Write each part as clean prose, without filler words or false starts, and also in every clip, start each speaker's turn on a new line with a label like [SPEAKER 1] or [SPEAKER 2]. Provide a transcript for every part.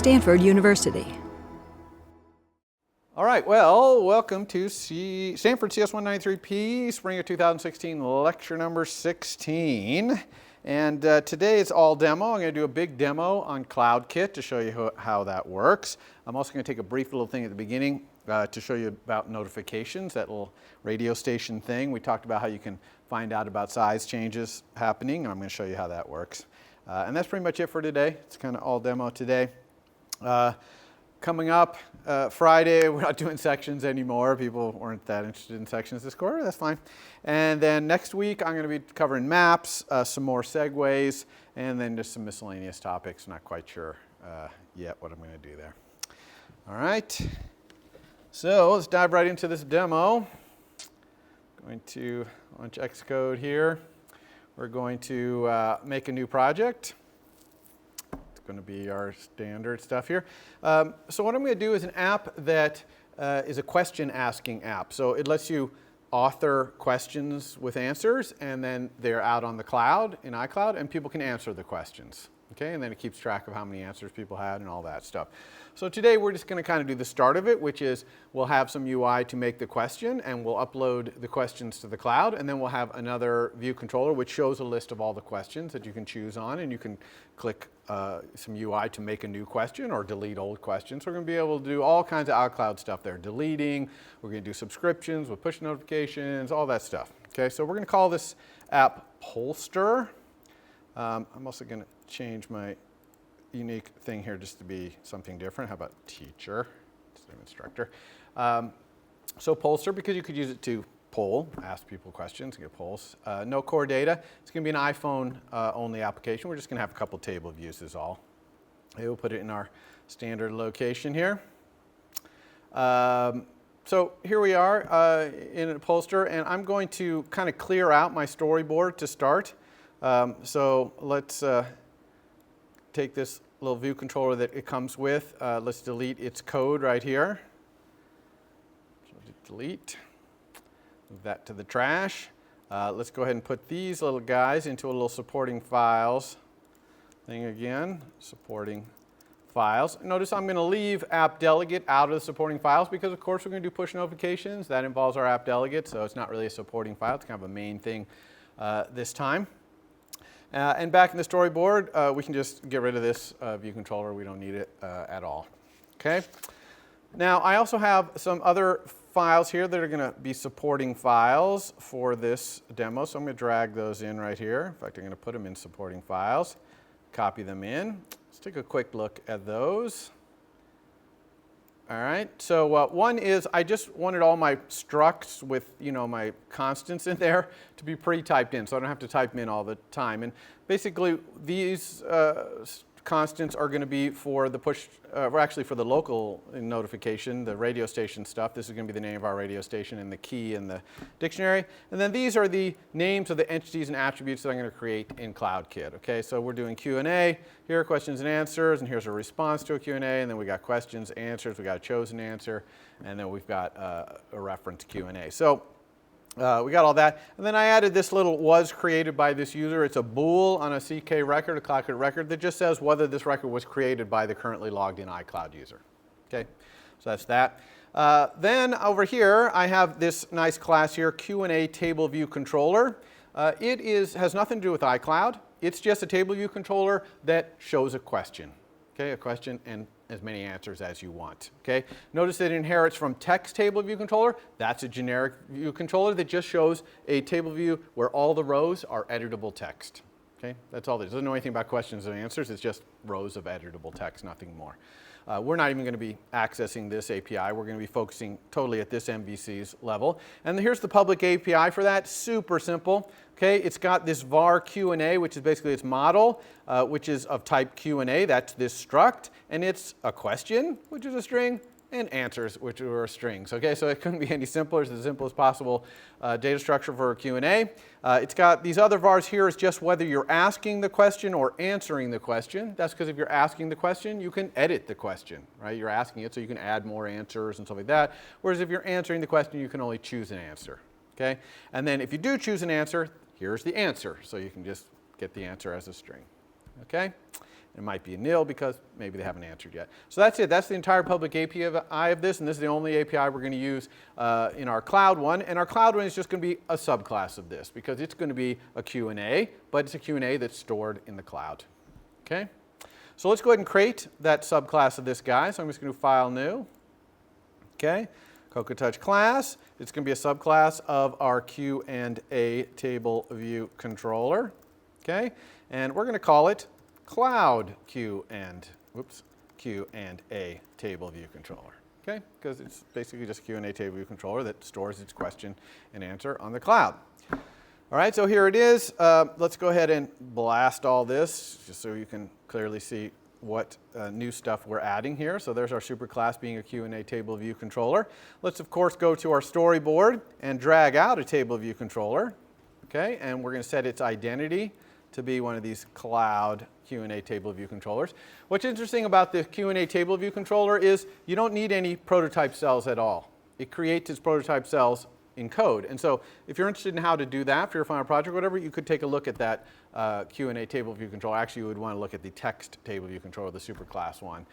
[SPEAKER 1] Stanford University.
[SPEAKER 2] All right, well, welcome to Stanford CS193P, Spring of 2016, lecture number 16. And today it's all demo. I'm going to do a big demo on CloudKit to show you how that works. I'm also going to take a brief little thing at the beginning to show you about notifications, that little radio station thing. We talked about how you can find out about size changes happening, and I'm going to show you how that works. And that's pretty much it for today. It's kind of all demo today. Coming up Friday, we're not doing sections anymore. People weren't that interested in sections this quarter. That's fine. And then next week, I'm going to be covering maps, some more segues, and then just some miscellaneous topics. Not quite sure yet what I'm going to do there. All right. So let's dive right into this demo. Going to launch Xcode here. We're going to make a new project. Going to be our standard stuff here. So what I'm going to do is an app that is a question asking app. So it lets you author questions with answers, and then they're out on the cloud in iCloud, and people can answer the questions. Okay, and then it keeps track of how many answers people had and all that stuff. So today we're just going to kind of do the start of it, which is we'll have some UI to make the question, and we'll upload the questions to the cloud, and then we'll have another view controller which shows a list of all the questions that you can choose on, and you can click some UI to make a new question or delete old questions. We're going to be able to do all kinds of iCloud stuff there, deleting. We're going to do subscriptions with push notifications, all that stuff. Okay, so we're going to call this app Polster. I'm also going to change my unique thing here just to be something different. How about teacher instead of instructor? So Polster, because you could use it to poll, ask people questions, get polls. No core data. It's going to be an iPhone only application. We're just going to have a couple table views is all. Okay, we'll put it in our standard location here. So here we are in a Polster, and I'm going to kind of clear out my storyboard to start. So let's take this little view controller that it comes with. Let's delete its code right here. So delete. Move that to the trash. Let's go ahead and put these little guys into a little supporting files thing again. Supporting files. Notice I'm going to leave app delegate out of the supporting files because, of course, we're going to do push notifications. That involves our app delegate, so it's not really a supporting file. It's kind of a main thing this time. And back in the storyboard, we can just get rid of this view controller. We don't need it at all. Okay. Now, I also have some other files here that are going to be supporting files for this demo. So I'm going to drag those in right here. In fact, I'm going to put them in supporting files, copy them in. Let's take a quick look at those. All right, so one is I just wanted all my structs with, my constants in there to be pre-typed in, so I don't have to type them in all the time. And basically, these constants are going to be for the push, or actually for the local notification, the radio station stuff. This is going to be the name of our radio station and the key in the dictionary. And then these are the names of the entities and attributes that I'm going to create in CloudKit. Okay, so we're doing Q&A. Here are questions and answers, and here's a response to a Q&A, and then we got questions, answers, we got a chosen answer, and then we've got a reference Q&A. So we got all that. And then I added this little was created by this user. It's a bool on a CK record, a CloudKit record, that just says whether this record was created by the currently logged in iCloud user. Okay, so that's that. Then over here, I have this nice class here, Q&A table view controller. It has nothing to do with iCloud. It's just a table view controller that shows a question. Okay, a question and as many answers as you want. Okay, notice that it inherits from text table view controller. That's a generic view controller that just shows a table view where all the rows are editable text. Okay, that's all. It doesn't know anything about questions and answers. It's just rows of editable text, nothing more. We're not even going to be accessing this API. We're going to be focusing totally at this MVC's level. And here's the public API for that. Super simple. Okay, it's got this var Q&A, which is basically its model, which is of type Q&A. That's this struct. And it's a question, which is a string, and answers, which are strings. Okay, so it couldn't be any simpler. It's the simplest possible data structure for a Q&A. It's got these other vars here. It's just whether you're asking the question or answering the question. That's because if you're asking the question, you can edit the question, right? You're asking it, so you can add more answers and stuff like that. Whereas if you're answering the question, you can only choose an answer. Okay, and then if you do choose an answer, here's the answer. So you can just get the answer as a string. Okay. It might be a nil because maybe they haven't answered yet. So that's it. That's the entire public API of this, and this is the only API we're going to use in our cloud one. And our cloud one is just going to be a subclass of this because it's going to be a Q&A, but it's a Q&A that's stored in the cloud. Okay? So let's go ahead and create that subclass of this guy. So I'm just going to do File, New. Okay? CocoaTouch class. It's going to be a subclass of our Q&A table view controller. Okay? And we're going to call it Cloud Q&A table view controller. Okay? Because it's basically just a Q&A table view controller that stores its question and answer on the cloud. All right, so here it is. Let's go ahead and blast all this just so you can clearly see what new stuff we're adding here. So there's our superclass being a Q&A table view controller. Let's, of course, go to our storyboard and drag out a table view controller. Okay, and we're going to set its identity to be one of these cloud Q&A table view controllers. What's interesting about the Q&A table view controller is you don't need any prototype cells at all. It creates its prototype cells in code. And so if you're interested in how to do that for your final project or whatever, you could take a look at that Q&A table view controller. Actually, you would want to look at the text table view controller, the superclass one,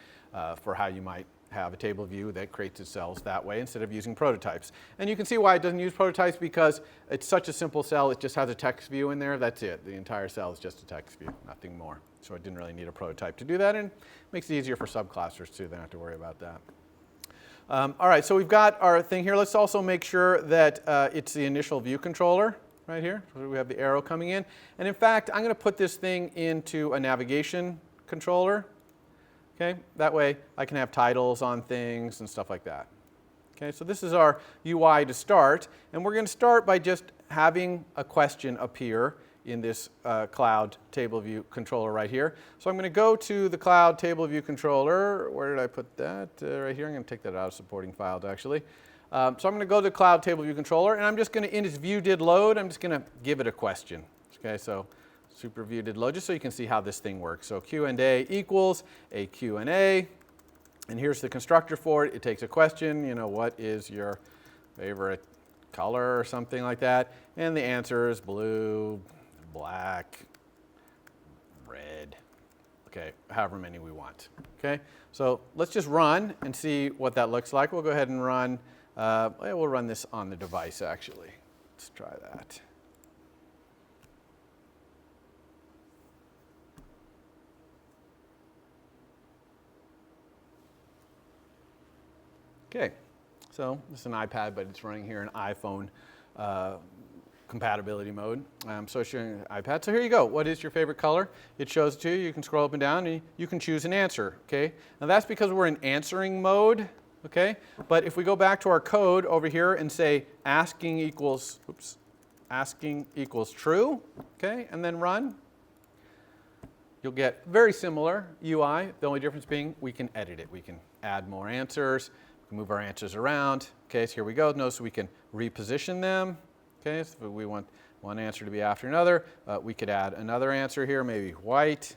[SPEAKER 2] for how you might have a table view that creates its cells that way instead of using prototypes. And you can see why it doesn't use prototypes because it's such a simple cell. It just has a text view in there. That's it. The entire cell is just a text view, nothing more. So it didn't really need a prototype to do that, and it makes it easier for subclassers too. They don't have to worry about that. All right, so we've got our thing here. Let's also make sure that it's the initial view controller right here. So we have the arrow coming in. And in fact, I'm going to put this thing into a navigation controller. Okay, that way I can have titles on things and stuff like that. Okay, so this is our UI to start. And we're going to start by just having a question appear in this cloud table view controller right here. So I'm going to go to the cloud table view controller. Where did I put that? Right here. I'm going to take that out of supporting files actually. So I'm going to go to the cloud table view controller, and I'm just going to, in its view did load, I'm just going to give it a question. Okay, so super view did load, just so you can see how this thing works. So Q&A equals a Q&A, and here's the constructor for it. It takes a question, you know, what is your favorite color or something like that, and the answer is blue, black, red, okay, however many we want. Okay, so let's just run and see what that looks like. We'll go ahead and run, we'll run this on the device actually. Let's try that. Okay, so this is an iPad, but it's running here in iPhone compatibility mode. So it's showing an iPad. So here you go. What is your favorite color? It shows it to you. You can scroll up and down, and you can choose an answer. Okay. Now that's because we're in answering mode. Okay. But if we go back to our code over here and say asking equals true, okay, and then run, you'll get very similar UI. The only difference being we can edit it. We can add more answers. We can move our answers around. Okay. So here we go. Notice we can reposition them. Okay, so if we want one answer to be after another, we could add another answer here, maybe white,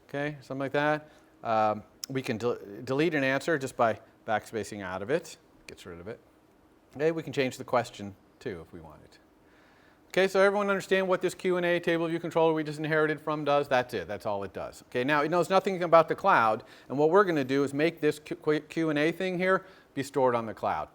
[SPEAKER 2] okay, something like that. We can delete an answer just by backspacing out of it, gets rid of it. Okay, we can change the question too if we wanted. Okay, so everyone understand what this Q&A table view controller we just inherited from does? That's it, that's all it does. Okay, now it knows nothing about the cloud, and what we're going to do is make this Q&A thing here be stored on the cloud.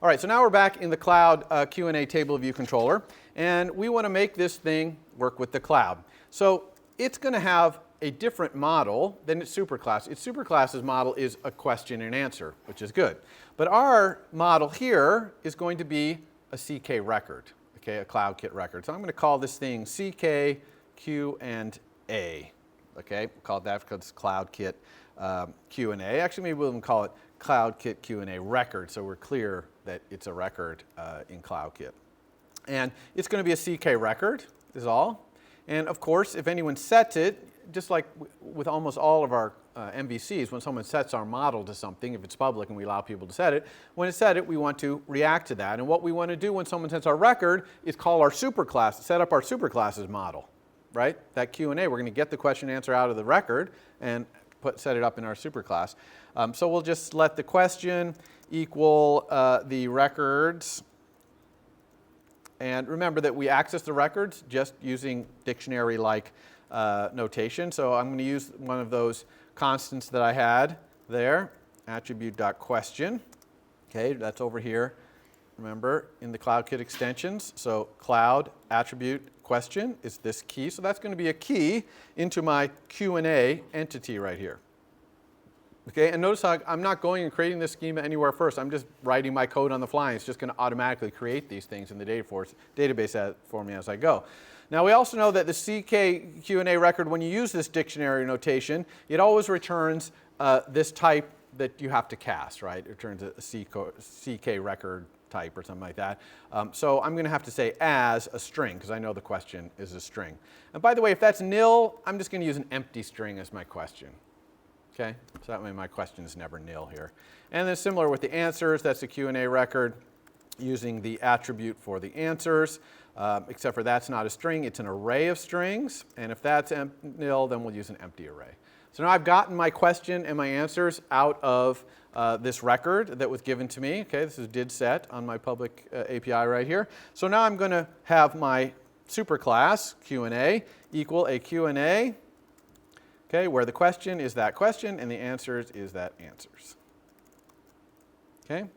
[SPEAKER 2] All right, so now we're back in the cloud Q&A table view controller, and we want to make this thing work with the cloud. So it's going to have a different model than its superclass. Its superclass's model is a question and answer, which is good. But our model here is going to be a CK record, okay, a CloudKit record. So I'm going to call this thing CK Q&A. Okay, we'll call it that because it's CloudKit Q&A. Actually, maybe we'll even call it CloudKit Q&A record, so we're clear that it's a record in CloudKit. And it's going to be a CK record, is all. And of course, if anyone sets it, just like with almost all of our MVCs, when someone sets our model to something, if it's public and we allow people to set it, when it's set it, we want to react to that. And what we want to do when someone sets our record is call our superclass, set up our superclass's model, right? That Q&A, we're going to get the question and answer out of the record and set it up in our superclass. So we'll just let the question equal the records, And remember that we access the records just using dictionary-like notation. So I'm going to use one of those constants that I had there, attribute.question. Okay, that's over here, remember, in the CloudKit extensions. So cloud attribute question is this key. So that's going to be a key into my Q&A entity right here. Okay, and notice how I'm not going and creating this schema anywhere first. I'm just writing my code on the fly. It's just going to automatically create these things in the database for me as I go. Now we also know that the CK Q&A record, when you use this dictionary notation, it always returns this type that you have to cast, right? It returns a CK record type or something like that. So I'm going to have to say as a string, because I know the question is a string. And by the way, if that's nil, I'm just going to use an empty string as my question. Okay, so that way my question is never nil here. And then similar with the answers, that's the Q&A record using the attribute for the answers, except for that's not a string, it's an array of strings. And if that's nil, then we'll use an empty array. So now I've gotten my question and my answers out of this record that was given to me. Okay, this is did set on my public API right here. So now I'm going to have my superclass Q&A equal a Q&A. Okay, where the question is that question and the answers is that answers. Okay.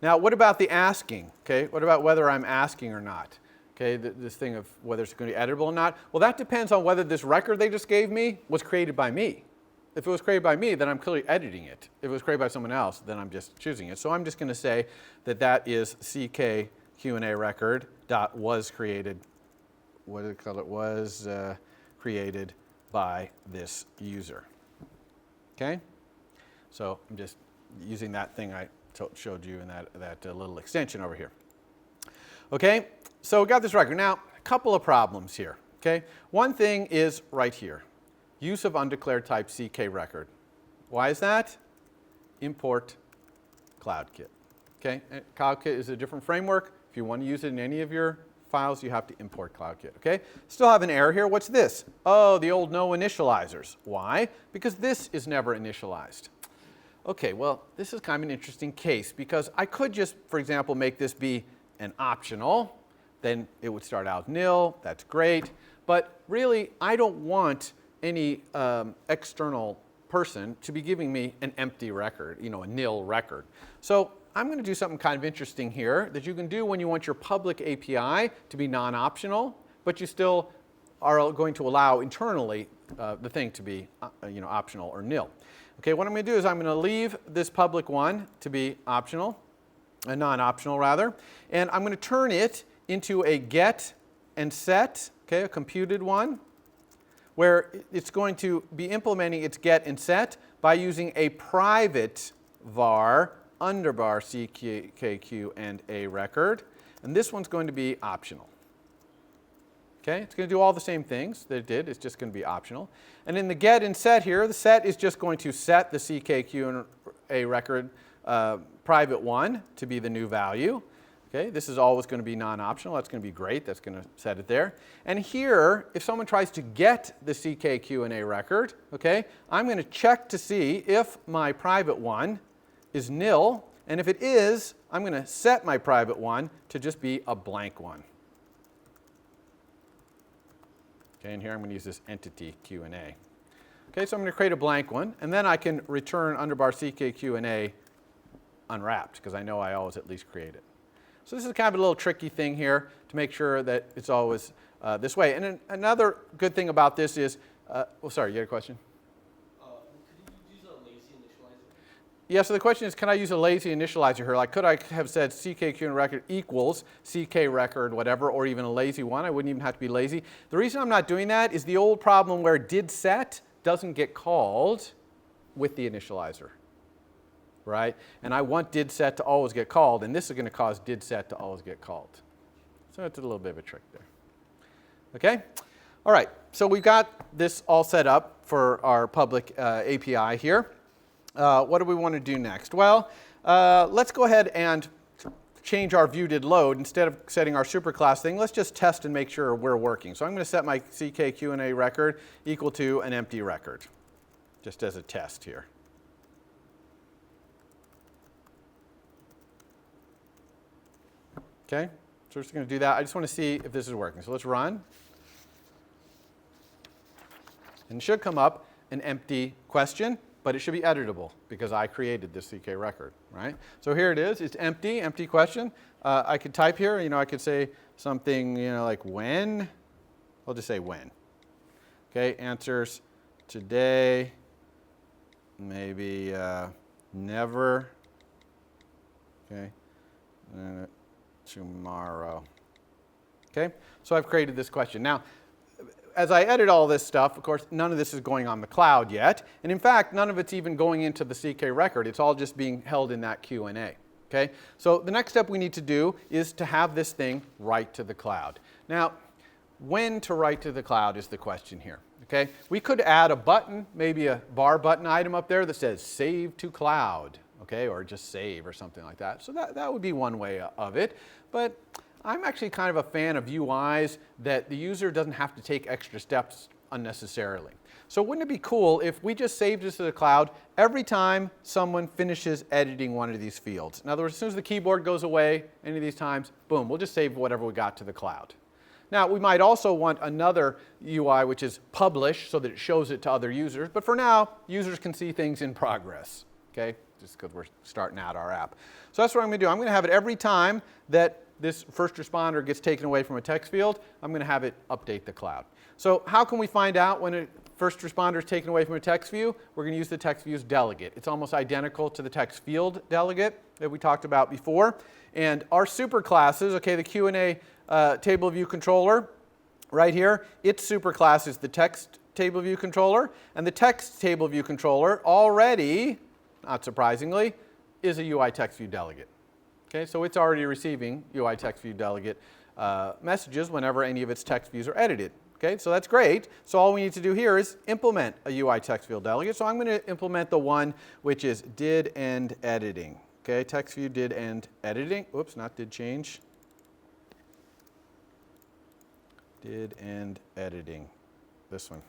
[SPEAKER 2] Now, what about the asking? Okay, what about whether I'm asking or not? Okay, this thing of whether it's going to be editable or not. Well, that depends on whether this record they just gave me was created by me. If it was created by me, then I'm clearly editing it. If it was created by someone else, then I'm just choosing it. So I'm just going to say that that is CK Q&A record dot was created. What did it call it? Was created by this user. Okay? So I'm just using that thing I showed you in that little extension over here. Okay? So we got this record. Now, a couple of problems here. Okay? One thing is right here. Use of undeclared type CK record. Why is that? Import CloudKit. Okay? And CloudKit is a different framework. If you want to use it in any of your files, you have to import CloudKit, okay? Still have an error here. What's this? Oh, the old no initializers. Why? Because this is never initialized. Okay, well, this is kind of an interesting case because I could just, for example, make this be an optional. Then it would start out nil. That's great. But really, I don't want any external person to be giving me an empty record, you know, a nil record. So I'm going to do something kind of interesting here that you can do when you want your public API to be non-optional, but you still are going to allow internally the thing to be optional or nil. Okay, what I'm going to do is I'm going to leave this public one to be optional, non-optional rather, and I'm going to turn it into a get and set, okay, a computed one, where it's going to be implementing its get and set by using a private var underbar CKQ and a record, and this one's going to be optional. Okay, it's going to do all the same things that it did. It's just going to be optional. And in the get and set here, the set is just going to set the CKQ and a record private one to be the new value. Okay, this is always going to be non-optional. That's going to be great. That's going to set it there. And here, if someone tries to get the CKQ and a record, okay, I'm going to check to see if my private one is nil, and if it is, I'm going to set my private one to just be a blank one. Okay, and here I'm going to use this entity Q&A. Okay, so I'm going to create a blank one, and then I can return underbar CKQ and a unwrapped, because I know I always at least create it. So this is kind of a little tricky thing here to make sure that it's always this way. And another good thing about this is, well, sorry, you had a question? Yeah, so the question is, can I use a lazy initializer here? Like, could I have said CKQ and record equals CK record, whatever, or even a lazy one? I wouldn't even have to be lazy. The reason I'm not doing that is the old problem where did set doesn't get called with the initializer, right? And I want did set to always get called, and this is going to cause did set to always get called. So it's a little bit of a trick there. Okay? All right, so we've got this all set up for our public API here. What do we want to do next? Well, let's go ahead and change our view.did.load. Instead of setting our superclass thing, let's just test and make sure we're working. So I'm going to set my CKQ and a record equal to an empty record, just as a test here. Okay, So we're just going to do that. I just want to see if this is working. So let's run. And it should come up an empty question, but it should be editable because I created this CK record, right? So here it is. It's empty question. I could type here. I could say something, like when. I'll just say when. Okay, answers today, maybe never. Okay, tomorrow. Okay, so I've created this question. Now, as I edit all this stuff, of course, none of this is going on the cloud yet. And in fact, none of it's even going into the CK record. It's all just being held in that Q&A. Okay? So the next step we need to do is to have this thing write to the cloud. Now, when to write to the cloud is the question here. Okay? We could add a button, maybe a bar button item up there that says save to cloud. Okay? Or just save or something like that. So that would be one way of it. But I'm actually kind of a fan of UIs that the user doesn't have to take extra steps unnecessarily. So wouldn't it be cool if we just saved this to the cloud every time someone finishes editing one of these fields? In other words, as soon as the keyboard goes away, any of these times, boom, we'll just save whatever we got to the cloud. Now, we might also want another UI which is publish so that it shows it to other users. But for now, users can see things in progress, okay? Just because we're starting out our app. So that's what I'm going to do. I'm going to have it every time that this first responder gets taken away from a text field, I'm going to have it update the cloud. So how can we find out when a first responder is taken away from a text view? We're going to use the text view's delegate. It's almost identical to the text field delegate that we talked about before. And our superclasses, okay, the Q&A table view controller right here, its superclass is the text table view controller. And the text table view controller already, not surprisingly, is a UI text view delegate. Okay, so it's already receiving UI text view delegate messages whenever any of its text views are edited. Okay, so that's great. So all we need to do here is implement a UI text view delegate. So I'm going to implement the one which is did end editing. Okay, text view did end editing. Oops, not did change. Did end editing. This one.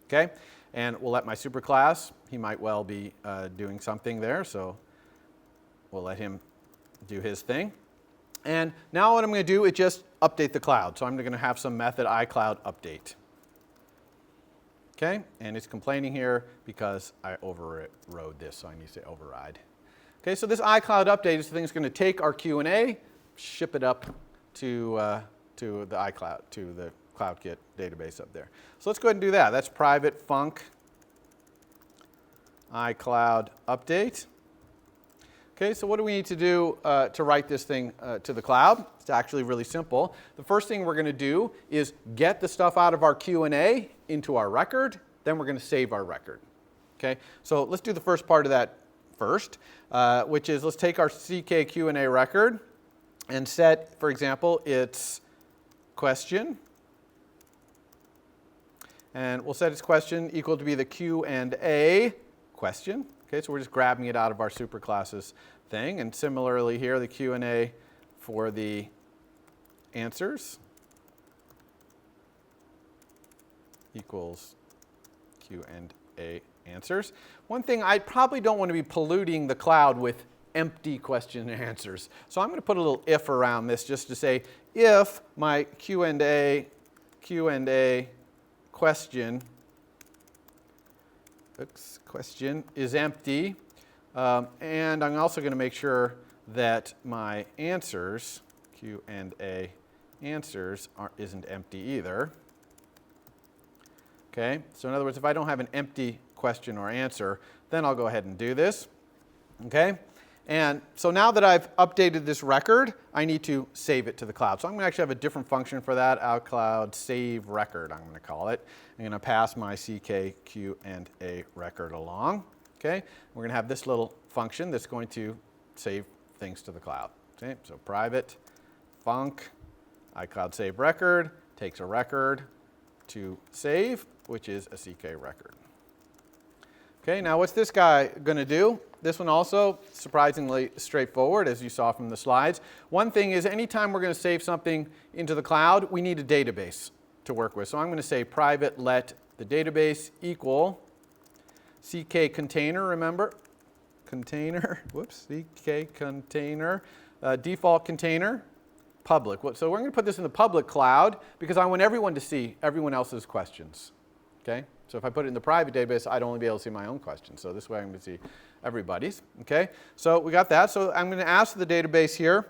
[SPEAKER 2] Okay, and we'll let my superclass, he might well be doing something there, so we'll let him do his thing. And now what I'm going to do is just update the cloud. So I'm going to have some method iCloud update. Okay, and it's complaining here because I overrode this, so I need to say override. Okay, so this iCloud update is the thing that's going to take our Q&A, ship it up to the iCloud, to the CloudKit database up there. So let's go ahead and do that. That's private func iCloud update. Okay, so what do we need to do to write this thing to the cloud? It's actually really simple. The first thing we're going to do is get the stuff out of our Q&A into our record. Then we're going to save our record. Okay, so let's do the first part of that first, which is let's take our CK Q&A record and set, for example, its question. And we'll set its question equal to be the Q&A question. Okay, so we're just grabbing it out of our superclasses thing. And similarly here, the Q&A for the answers equals Q&A answers. One thing, I probably don't want to be polluting the cloud with empty question and answers. So I'm going to put a little if around this just to say if my Q&A question is empty, and I'm also going to make sure that my answers, Q&A answers, isn't empty either. Okay, so in other words, if I don't have an empty question or answer, then I'll go ahead and do this. Okay, and so now that I've updated this record, I need to save it to the cloud. So I'm going to actually have a different function for that, outcloud save record, I'm going to call it. I'm going to pass my CK Q&A record along. Okay, we're going to have this little function that's going to save things to the cloud. Okay, so private func iCloud save record takes a record to save, which is a CK record. Okay, now what's this guy going to do? This one also surprisingly straightforward, as you saw from the slides. One thing is anytime we're going to save something into the cloud, we need a database to work with. So I'm going to say private let the database equal CK container, remember? Container, whoops, CK container, default container, public. So we're going to put this in the public cloud because I want everyone to see everyone else's questions. Okay? So if I put it in the private database, I'd only be able to see my own questions. So this way I'm going to see everybody's. Okay? So we got that. So I'm going to ask the database here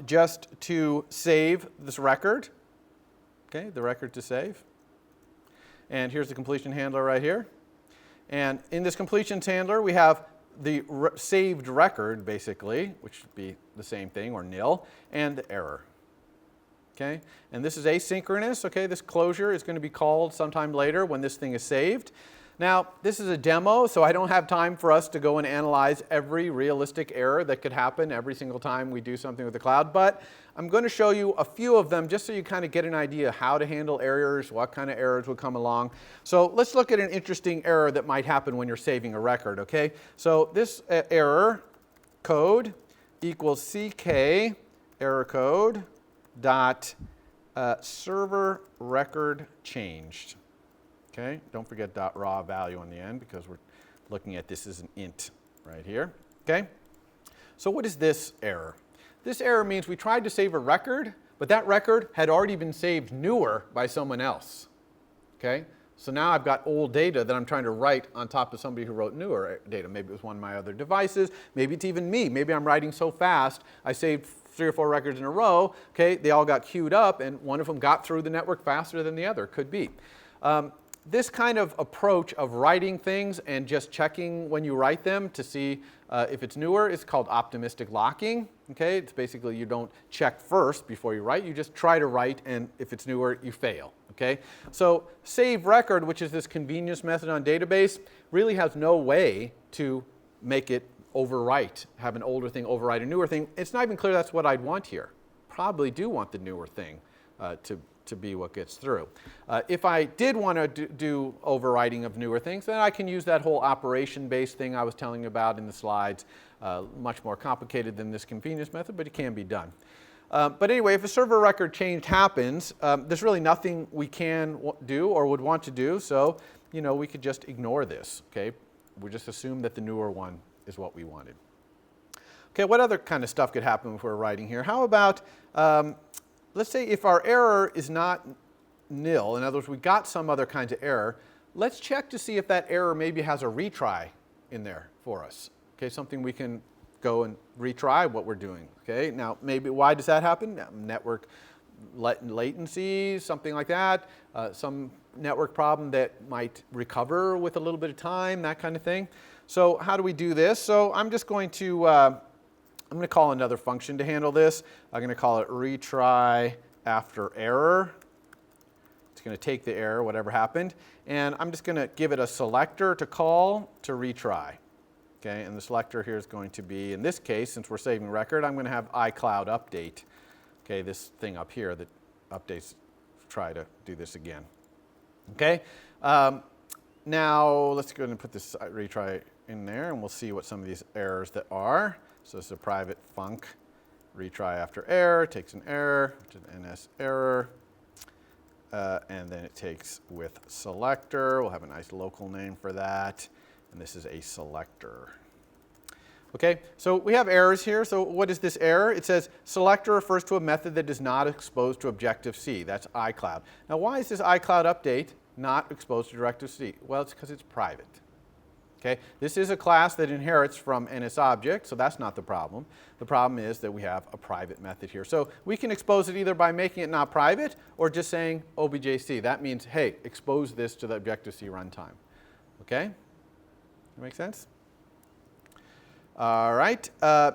[SPEAKER 2] just to save this record. Okay? The record to save. And here's the completion handler right here. And in this completions handler, we have the saved record, basically, which would be the same thing, or nil, and the error. Okay? And this is asynchronous. Okay? This closure is going to be called sometime later when this thing is saved. Now, this is a demo, so I don't have time for us to go and analyze every realistic error that could happen every single time we do something with the cloud, but I'm going to show you a few of them just so you kind of get an idea how to handle errors, what kind of errors would come along. So let's look at an interesting error that might happen when you're saving a record, okay? So this error code equals CK error code dot server record changed. Okay, don't forget .raw value on the end because we're looking at this as an int right here. Okay, so what is this error? This error means we tried to save a record, but that record had already been saved newer by someone else. Okay, so now I've got old data that I'm trying to write on top of somebody who wrote newer data. Maybe it was one of my other devices. Maybe it's even me. Maybe I'm writing so fast I saved 3 or 4 records in a row. Okay, they all got queued up, and one of them got through the network faster than the other. Could be. This kind of approach of writing things and just checking when you write them to see if it's newer is called optimistic locking. Okay? It's basically you don't check first before you write. You just try to write, and if it's newer, you fail. Okay? So save record, which is this convenience method on database, really has no way to make it overwrite, have an older thing overwrite a newer thing. It's not even clear that's what I'd want here. Probably do want the newer thing to be what gets through. If I did want to do overwriting of newer things, then I can use that whole operation-based thing I was telling you about in the slides. Much more complicated than this convenience method, but it can be done. But anyway, if a server record change happens, there's really nothing we can do or would want to do, so we could just ignore this. Okay? We just assume that the newer one is what we wanted. Okay, what other kind of stuff could happen if we're writing here? How about let's say if our error is not nil, in other words, we got some other kinds of error, let's check to see if that error maybe has a retry in there for us. Okay, something we can go and retry what we're doing. Okay, now maybe why does that happen? Network latency, something like that, some network problem that might recover with a little bit of time, that kind of thing. So how do we do this? So I'm just going to I'm going to call another function to handle this. I'm going to call it retry after error. It's going to take the error, whatever happened, and I'm just going to give it a selector to call to retry. Okay, and the selector here is going to be, in this case, since we're saving record, I'm going to have iCloud update. Okay, this thing up here that updates, try to do this again. Okay, now let's go ahead and put this retry in there, and we'll see what some of these errors that are. So this is a private func retry after error, takes an error, which is an NS error, and then it takes with selector. We'll have a nice local name for that, and this is a selector. Okay, so we have errors here. So what is this error? It says selector refers to a method that is not exposed to Objective-C. That's iCloud. Now why is this iCloud update not exposed to Objective-C? Well, it's because it's private. Okay, this is a class that inherits from NSObject, so that's not the problem. The problem is that we have a private method here. So we can expose it either by making it not private or just saying objc. That means, hey, expose this to the Objective-C runtime. Okay? That make sense? All right.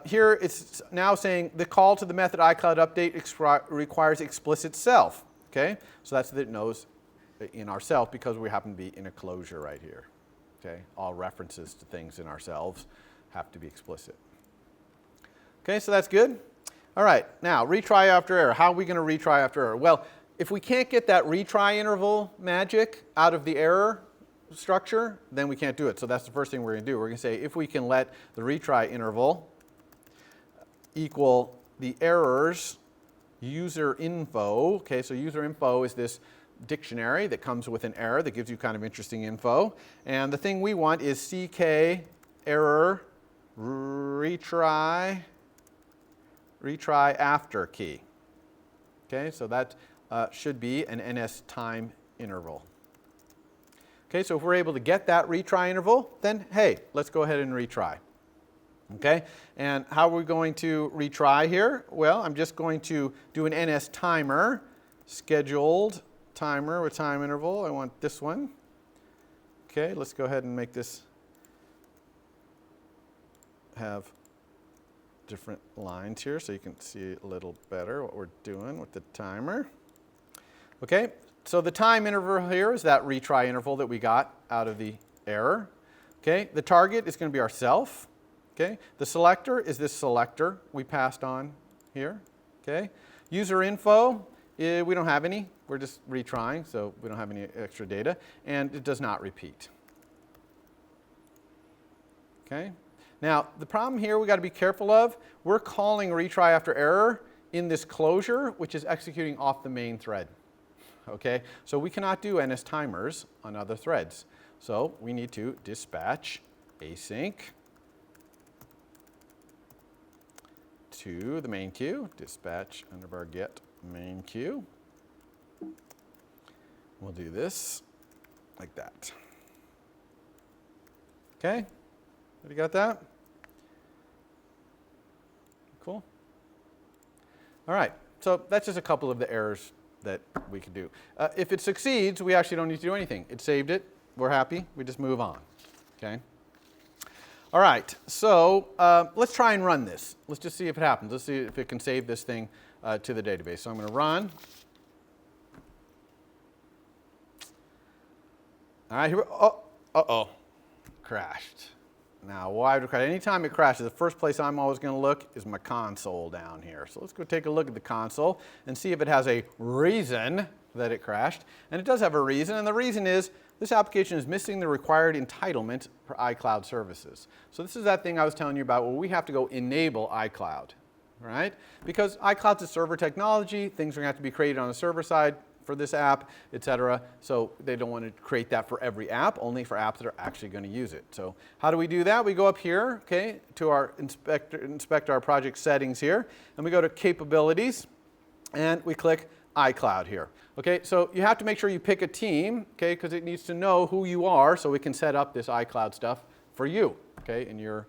[SPEAKER 2] Here it's now saying the call to the method iCloud update requires explicit self. Okay? So that's that it knows in ourself because we happen to be in a closure right here. Okay, all references to things in ourselves have to be explicit. Okay, so that's good. All right, now retry after error. How are we going to retry after error? Well, if we can't get that retry interval magic out of the error structure, then we can't do it. So that's the first thing we're going to do. We're going to say if we can let the retry interval equal the error's user info. Okay, so user info is this dictionary that comes with an error that gives you kind of interesting info. And the thing we want is CK error retry after key. Okay, so that should be an NS time interval. Okay, so if we're able to get that retry interval, then hey, let's go ahead and retry. Okay, and how are we going to retry here? Well, I'm just going to do an NS timer, scheduled timer with time interval. I want this one. Okay, let's go ahead and make this have different lines here so you can see a little better what we're doing with the timer. Okay, so the time interval here is that retry interval that we got out of the error. Okay, the target is going to be ourself. Okay, the selector is this selector we passed on here. Okay, user info, we don't have any. We're just retrying, so we don't have any extra data, and it does not repeat. Okay. Now, the problem here we got to be careful of, we're calling retry after error in this closure, which is executing off the main thread. Okay, so we cannot do NS timers on other threads. So we need to dispatch async to the main queue, dispatch _ get main queue. We'll do this like that. Okay, you got that? Cool. All right, so that's just a couple of the errors that we could do. If it succeeds, we actually don't need to do anything. It saved it, we're happy, we just move on. Okay. All right, so let's try and run this. Let's just see if it happens. Let's see if it can save this thing to the database. So I'm going to run. All right, here we go. Uh-oh, crashed. Now, why would it crash? Anytime it crashes, the first place I'm always going to look is my console down here. So let's go take a look at the console and see if it has a reason that it crashed. And it does have a reason, and the reason is this application is missing the required entitlement for iCloud services. So this is that thing I was telling you about where we have to go enable iCloud, right? Because iCloud's a server technology, things are going to have to be created on the server side for this app, etc. So they don't want to create that for every app, only for apps that are actually going to use it. So how do we do that? We go up here, okay, to our inspect our project settings here, and we go to capabilities, and we click iCloud here. Okay, so you have to make sure you pick a team, okay, because it needs to know who you are so we can set up this iCloud stuff for you, okay, in your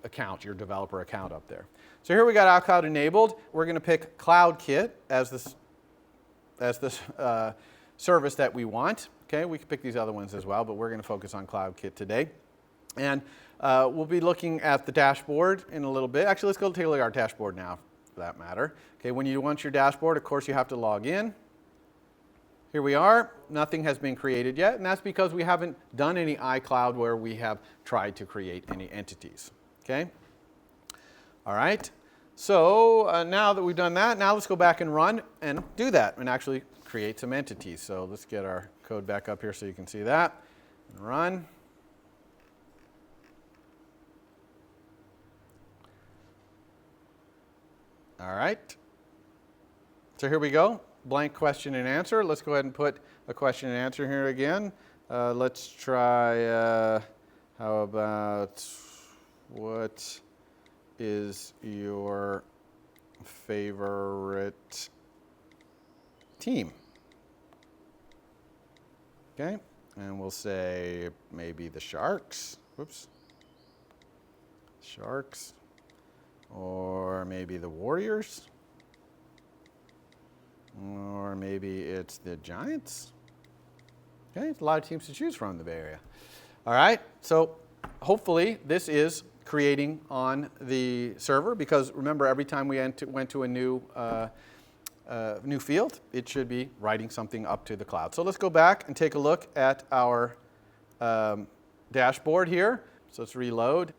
[SPEAKER 2] account, your developer account up there. So here we got iCloud enabled. We're going to pick CloudKit as this service that we want. Okay, we can pick these other ones as well, but we're going to focus on CloudKit today. And we'll be looking at the dashboard in a little bit. Actually, let's go take a look at our dashboard now, for that matter. Okay, when you want your dashboard, of course, you have to log in. Here we are. Nothing has been created yet, and that's because we haven't done any iCloud where we have tried to create any entities. Okay? All right. So now that we've done that, now let's go back and run and do that and actually create some entities. So let's get our code back up here so you can see that. And run. All right. So here we go. Blank question and answer. Let's go ahead and put a question and answer here again. Let's try, how about, what is your favorite team? Okay, and we'll say maybe the Sharks. Whoops. Sharks. Or maybe the Warriors. Or maybe it's the Giants. Okay, it's a lot of teams to choose from in the Bay Area. All right, so hopefully this is creating on the server, because remember, every time we went to a new field, it should be writing something up to the cloud. So let's go back and take a look at our dashboard here. So let's reload.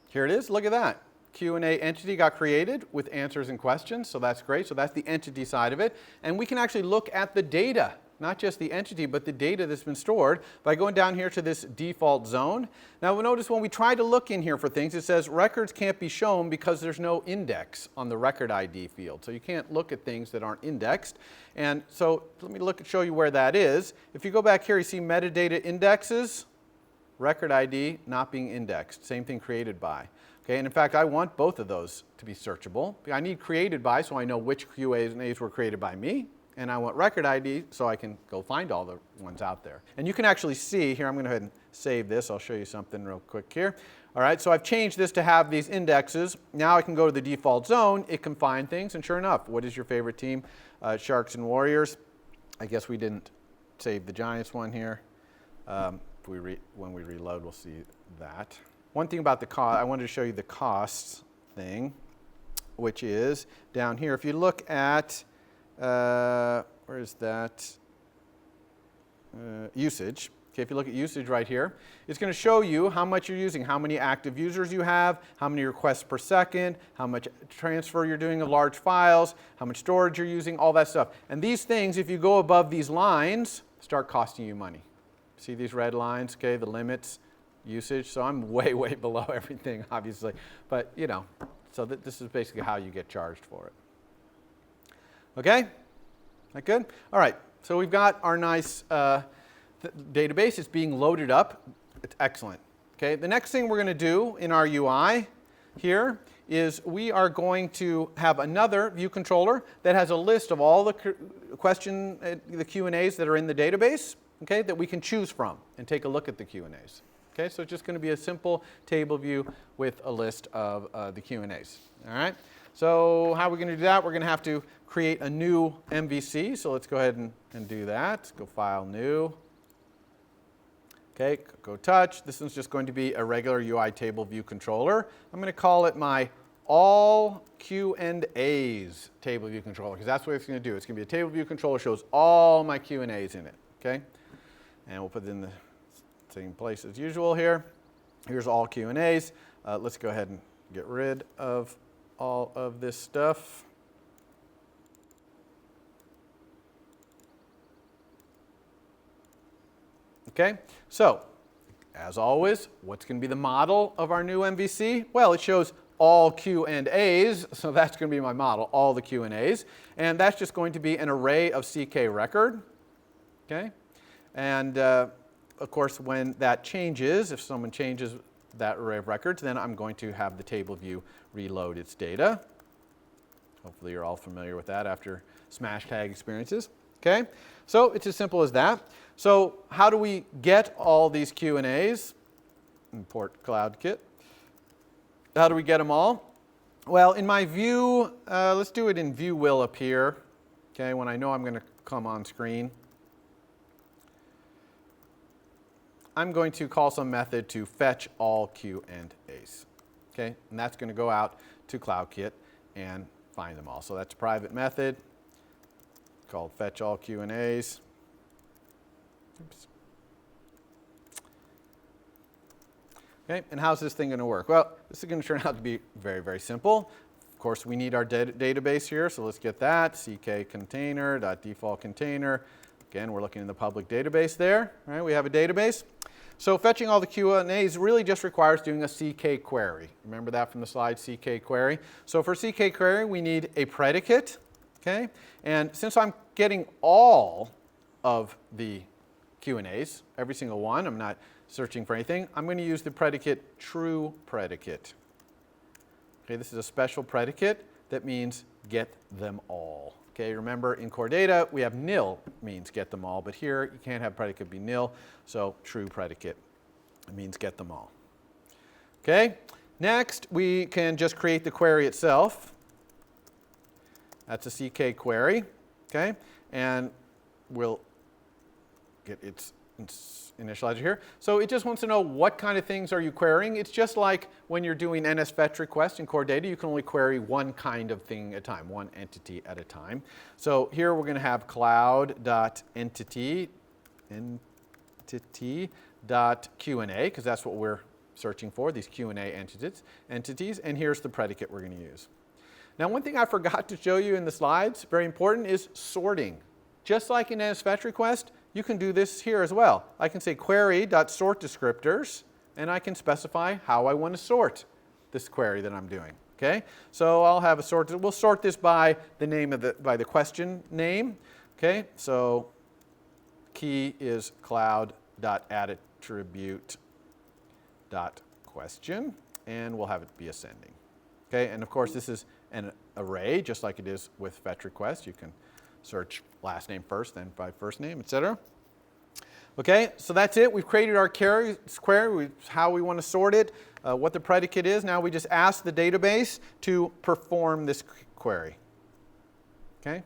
[SPEAKER 2] Here it is. Look at that. Q&A entity got created with answers and questions, so that's great. So that's the entity side of it. And we can actually look at the data, not just the entity, but the data that's been stored by going down here to this default zone. Now we'll notice when we try to look in here for things, it says records can't be shown because there's no index on the record ID field. So you can't look at things that aren't indexed. And so let me show you where that is. If you go back here, you see metadata indexes, record ID not being indexed, same thing created by. Okay, and in fact, I want both of those to be searchable. I need created by so I know which Q&As were created by me, and I want record ID so I can go find all the ones out there. And you can actually see, here I'm going to go ahead and save this. I'll show you something real quick here. All right, so I've changed this to have these indexes. Now I can go to the default zone. It can find things, and sure enough, what is your favorite team? Sharks and Warriors. I guess we didn't save the Giants one here. When we reload, we'll see that. One thing about the cost, I wanted to show you the costs thing, which is down here. If you look at, where is that? Usage. Okay, if you look at usage right here, it's going to show you how much you're using, how many active users you have, how many requests per second, how much transfer you're doing of large files, how much storage you're using, all that stuff. And these things, if you go above these lines, start costing you money. See these red lines, okay, the limits, usage. So I'm way, way below everything, obviously. But, you know, so this is basically how you get charged for it. Okay? That good? All right, so we've got our nice database. It's being loaded up. It's excellent. Okay, the next thing we're going to do in our UI here is we are going to have another view controller that has a list of all the the Q&As that are in the database, okay, that we can choose from and take a look at the Q&As. Okay, so it's just going to be a simple table view with a list of the Q&As. All right, so how are we going to do that? We're going to have to create a new MVC. So let's go ahead and do that. Go File, New. Okay, go Touch. This is just going to be a regular UI table view controller. I'm going to call it my All Q&As table view controller, because that's what it's going to do. It's going to be a table view controller that shows all my Q&As in it. Okay, and we'll put it in the same place as usual here. Here's all Q&As. Let's go ahead and get rid of all of this stuff. Okay, so as always, what's going to be the model of our new MVC? Well, it shows all Q&As, so that's going to be my model, all the Q&As. And that's just going to be an array of CK record. Okay, and of course, when that changes, if someone changes that array of records, then I'm going to have the table view reload its data. Hopefully you're all familiar with that after smash tag experiences. Okay, so it's as simple as that. So how do we get all these Q&As? Import CloudKit. How do we get them all? Well, in my view, let's do it in view will up here. Okay, when I know I'm going to come on screen. I'm going to call some method to fetch all Q&As. Okay, and that's going to go out to CloudKit and find them all. So that's a private method called fetch all Q&As. Oops. Okay, and how's this thing going to work? Well, this is going to turn out to be very, very simple. Of course, we need our database here, so let's get that. CK container.default container. Again, we're looking in the public database there. All right, we have a database. So fetching all the Q&As really just requires doing a CK query. Remember that from the slide, CK query. So for CK query, we need a predicate. Okay, and since I'm getting all of the Q&As, every single one, I'm not searching for anything, I'm going to use the predicate true predicate. Okay, this is a special predicate that means get them all. Okay, remember in core data we have nil means get them all, but here you can't have predicate be nil, so true predicate means get them all. Okay, next we can just create the query itself. That's a CK query, okay, and we'll get its initializer here. So it just wants to know what kind of things are you querying. It's just like when you're doing NSFetch requests in core data, you can only query one kind of thing at a time, one entity at a time. So here we're going to have cloud.entity.Q&A, because that's what we're searching for, these Q&A entities, and here's the predicate we're going to use. Now, one thing I forgot to show you in the slides, very important, is sorting. Just like in NSFetch request, you can do this here as well. I can say query.sort descriptors, and I can specify how I want to sort this query that I'm doing. Okay, so I'll have a sort. We'll sort this by the name of by the question name. Okay, so key is cloud.attribute.question. and we'll have it be ascending. Okay, and of course this is an array, just like it is with fetch request. You can search last name first, then by first name, etc. Okay, so that's it. We've created our query, how we want to sort it, what the predicate is. Now we just ask the database to perform this query. Okay,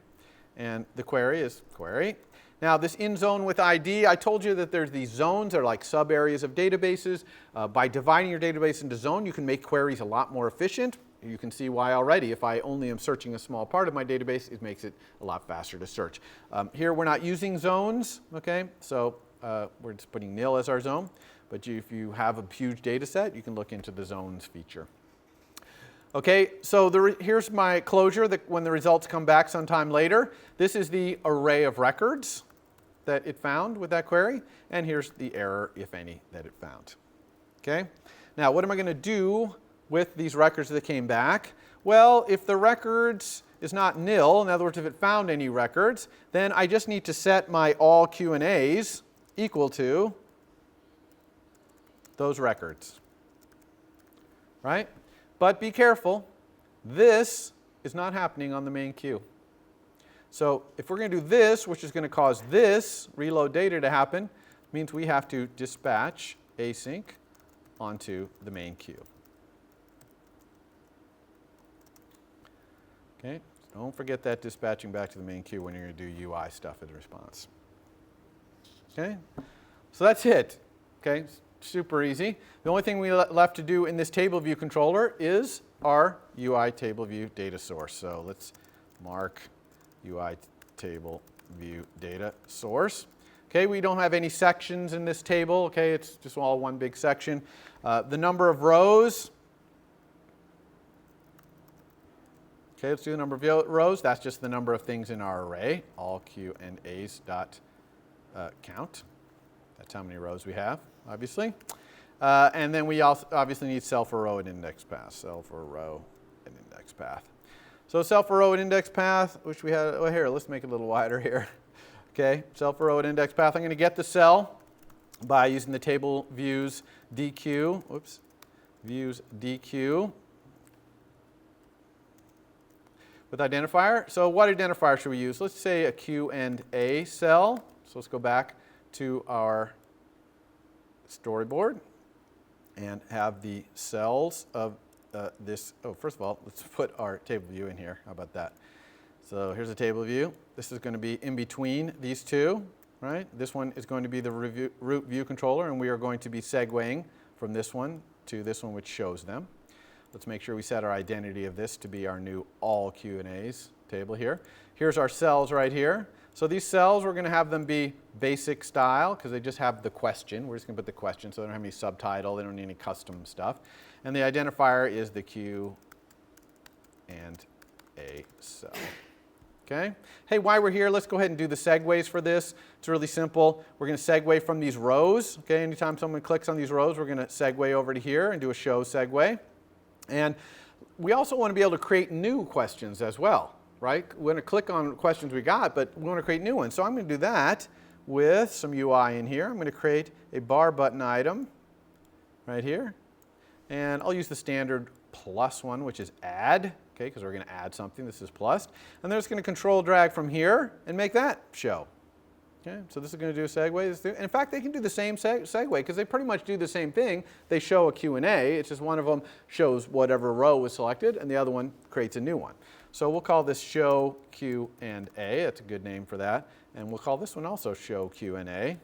[SPEAKER 2] and the query is query. Now this in zone with ID, I told you that there's these zones that are like sub areas of databases. By dividing your database into zone, you can make queries a lot more efficient. You can see why already. If I only am searching a small part of my database, it makes it a lot faster to search. Here we're not using zones, okay? So we're just putting nil as our zone. But if you have a huge data set, you can look into the zones feature. Okay, so here's my closure that when the results come back sometime later. This is the array of records that it found with that query, and here's the error, if any, that it found. Okay, now what am I going to do with these records that came back? Well, if the records is not nil, in other words, if it found any records, then I just need to set my all Q&As equal to those records, right? But be careful, this is not happening on the main queue. So if we're going to do this, which is going to cause this reload data to happen, means we have to dispatch async onto the main queue. Okay, so don't forget that dispatching back to the main queue when you're going to do UI stuff as a response. Okay, so that's it. Okay, super easy. The only thing we left to do in this table view controller is our UI table view data source. So let's mark UI table view data source. Okay, we don't have any sections in this table. Okay, it's just all one big section. The number of rows. Okay, let's do the number of rows. That's just the number of things in our array. All Q and A's dot count. That's how many rows we have, obviously. And then we also obviously need cell for row and index path. Cell for row and index path. So cell for row and index path, which we had, oh here, let's make it a little wider here. Okay, cell for row and index path. I'm going to get the cell by using the table views DQ, views DQ with identifier. So what identifier should we use? Let's say a Q and A cell. So let's go back to our storyboard and have the cells of this. Oh, first of all, let's put our table view in here. How about that? So here's a table view. This is going to be in between these two, right? This one is going to be the root view controller, and we are going to be segueing from this one to this one, which shows them. Let's make sure we set our identity of this to be our new all Q&As table here. Here's our cells right here. So these cells, we're going to have them be basic style because they just have the question. We're just going to put the question, so they don't have any subtitle. They don't need any custom stuff. And the identifier is the Q and A cell. Okay. Hey, while we're here, let's go ahead and do the segues for this. It's really simple. We're going to segue from these rows. Okay. Anytime someone clicks on these rows, we're going to segue over to here and do a show segue. And we also want to be able to create new questions as well. Right? We're going to click on questions we got, but we want to create new ones. So I'm going to do that with some UI in here. I'm going to create a bar button item right here. And I'll use the standard plus one, which is add, okay, because we're going to add something. This is plus. And then it's going to control drag from here and make that show. Okay, so this is going to do a segue. In fact, they can do the same segue because they pretty much do the same thing. They show a Q&A. It's just one of them shows whatever row was selected, and the other one creates a new one. So we'll call this show Q&A. That's a good name for that. And we'll call this one also show Q&A.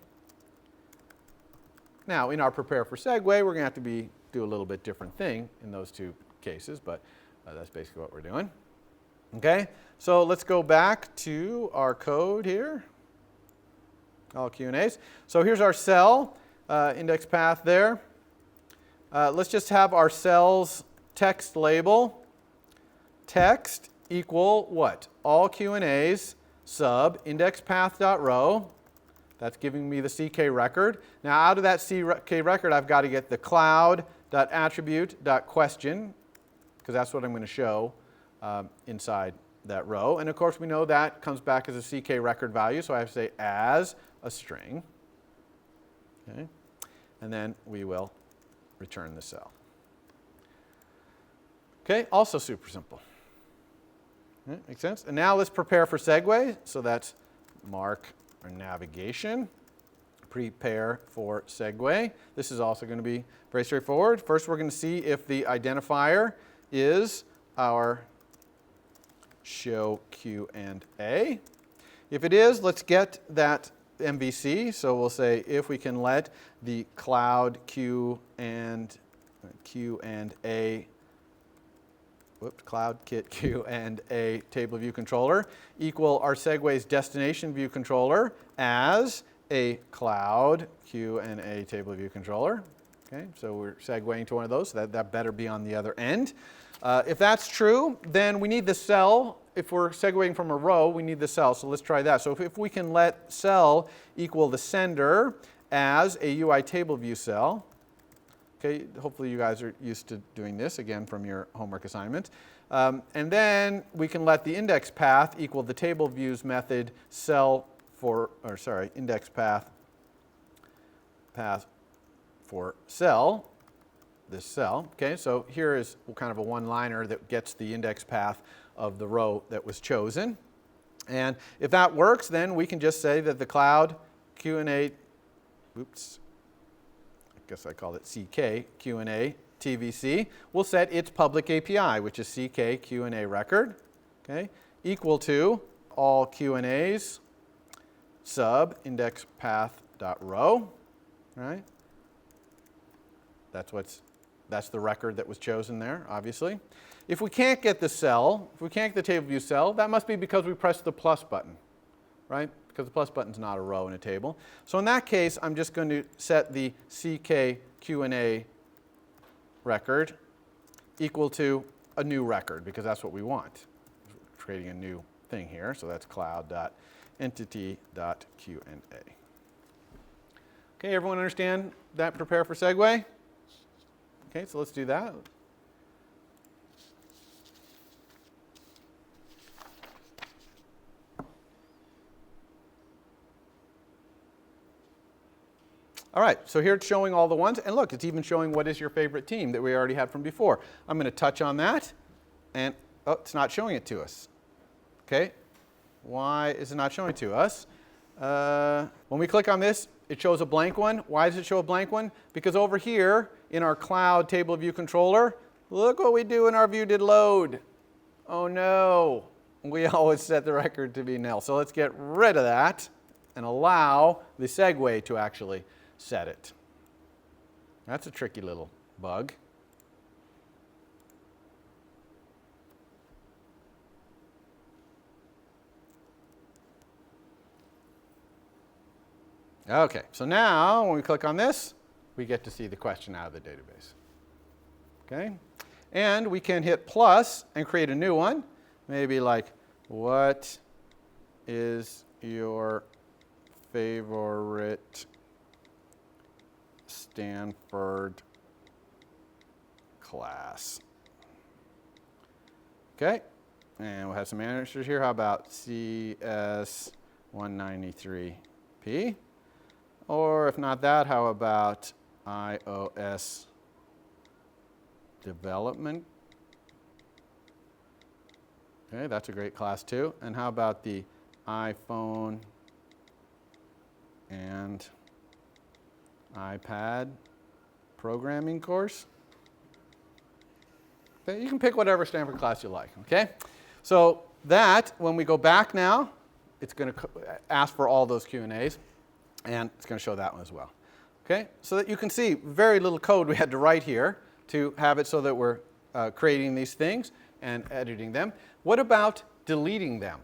[SPEAKER 2] Now, in our prepare for segue, we're going to have to do a little bit different thing in those two cases, but that's basically what we're doing. Okay, so let's go back to our code here. All Q&As. So here's our cell, index path there. Let's just have our cell's text label. Text equal what? All Q&As sub index path.row. That's giving me the CK record. Now out of that CK record, I've got to get the cloud.attribute.question, because that's what I'm going to show inside that row. And of course, we know that comes back as a CK record value, so I have to say as a string. Okay. And then we will return the cell. Okay, also super simple. Makes sense? And now let's prepare for segue. So that's mark or navigation. Prepare for segue. This is also going to be very straightforward. First, we're going to see if the identifier is our show Q&A. If it is, let's get that MVC. So we'll say if we can let the cloud Q&A, CloudKit Q&A table view controller equal our Segway's destination view controller as a cloud Q&A table view controller. Okay, so we're segueing to one of those, so that better be on the other end. If that's true, then we need the cell. If we're segueing from a row, we need the cell. So let's try that. So if we can let cell equal the sender as a UI table view cell. Okay, hopefully you guys are used to doing this, again, from your homework assignment. And then we can let the index path equal the table views method cell for, or sorry, index path for cell, this cell. Okay, so here is kind of a one-liner that gets the index path of the row that was chosen. And if that works, then we can just say that the cloud Q&A, oops, I guess I called it CK Q&A TVC, will set its public API, which is CK Q&A record, okay, equal to all Q&As sub index path dot row, right? That's the record that was chosen there, obviously. If we can't get the cell, if we can't get the table view cell, that must be because we pressed the plus button, right? Because the plus button's not a row in a table. So in that case, I'm just going to set the CK Q&A record equal to a new record, because that's what we want. We're creating a new thing here, so that's cloud.entity.Q&A. Okay, everyone understand that prepare for segue? Okay, so let's do that. All right, so here it's showing all the ones. And look, it's even showing what is your favorite team that we already had from before. I'm going to touch on that, and oh, it's not showing it to us. Okay, why is it not showing it to us? When we click on this, it shows a blank one. Why does it show a blank one? Because over here in our cloud table view controller, look what we do in our view did load. Oh no, we always set the record to be nil. So let's get rid of that and allow the segue to actually set it. That's a tricky little bug. Okay, so now when we click on this, we get to see the question out of the database. Okay, and we can hit plus and create a new one. Maybe like, what is your favorite Stanford class? Okay, and we'll have some answers here. How about CS 193P? Or if not that, how about iOS development? Okay, that's a great class too. And how about the iPhone and iPad programming course? Okay, you can pick whatever Stanford class you like, okay? So that, when we go back now, it's going to ask for all those Q&As, and it's going to show that one as well. Okay, so that you can see very little code we had to write here to have it so that we're creating these things and editing them. What about deleting them?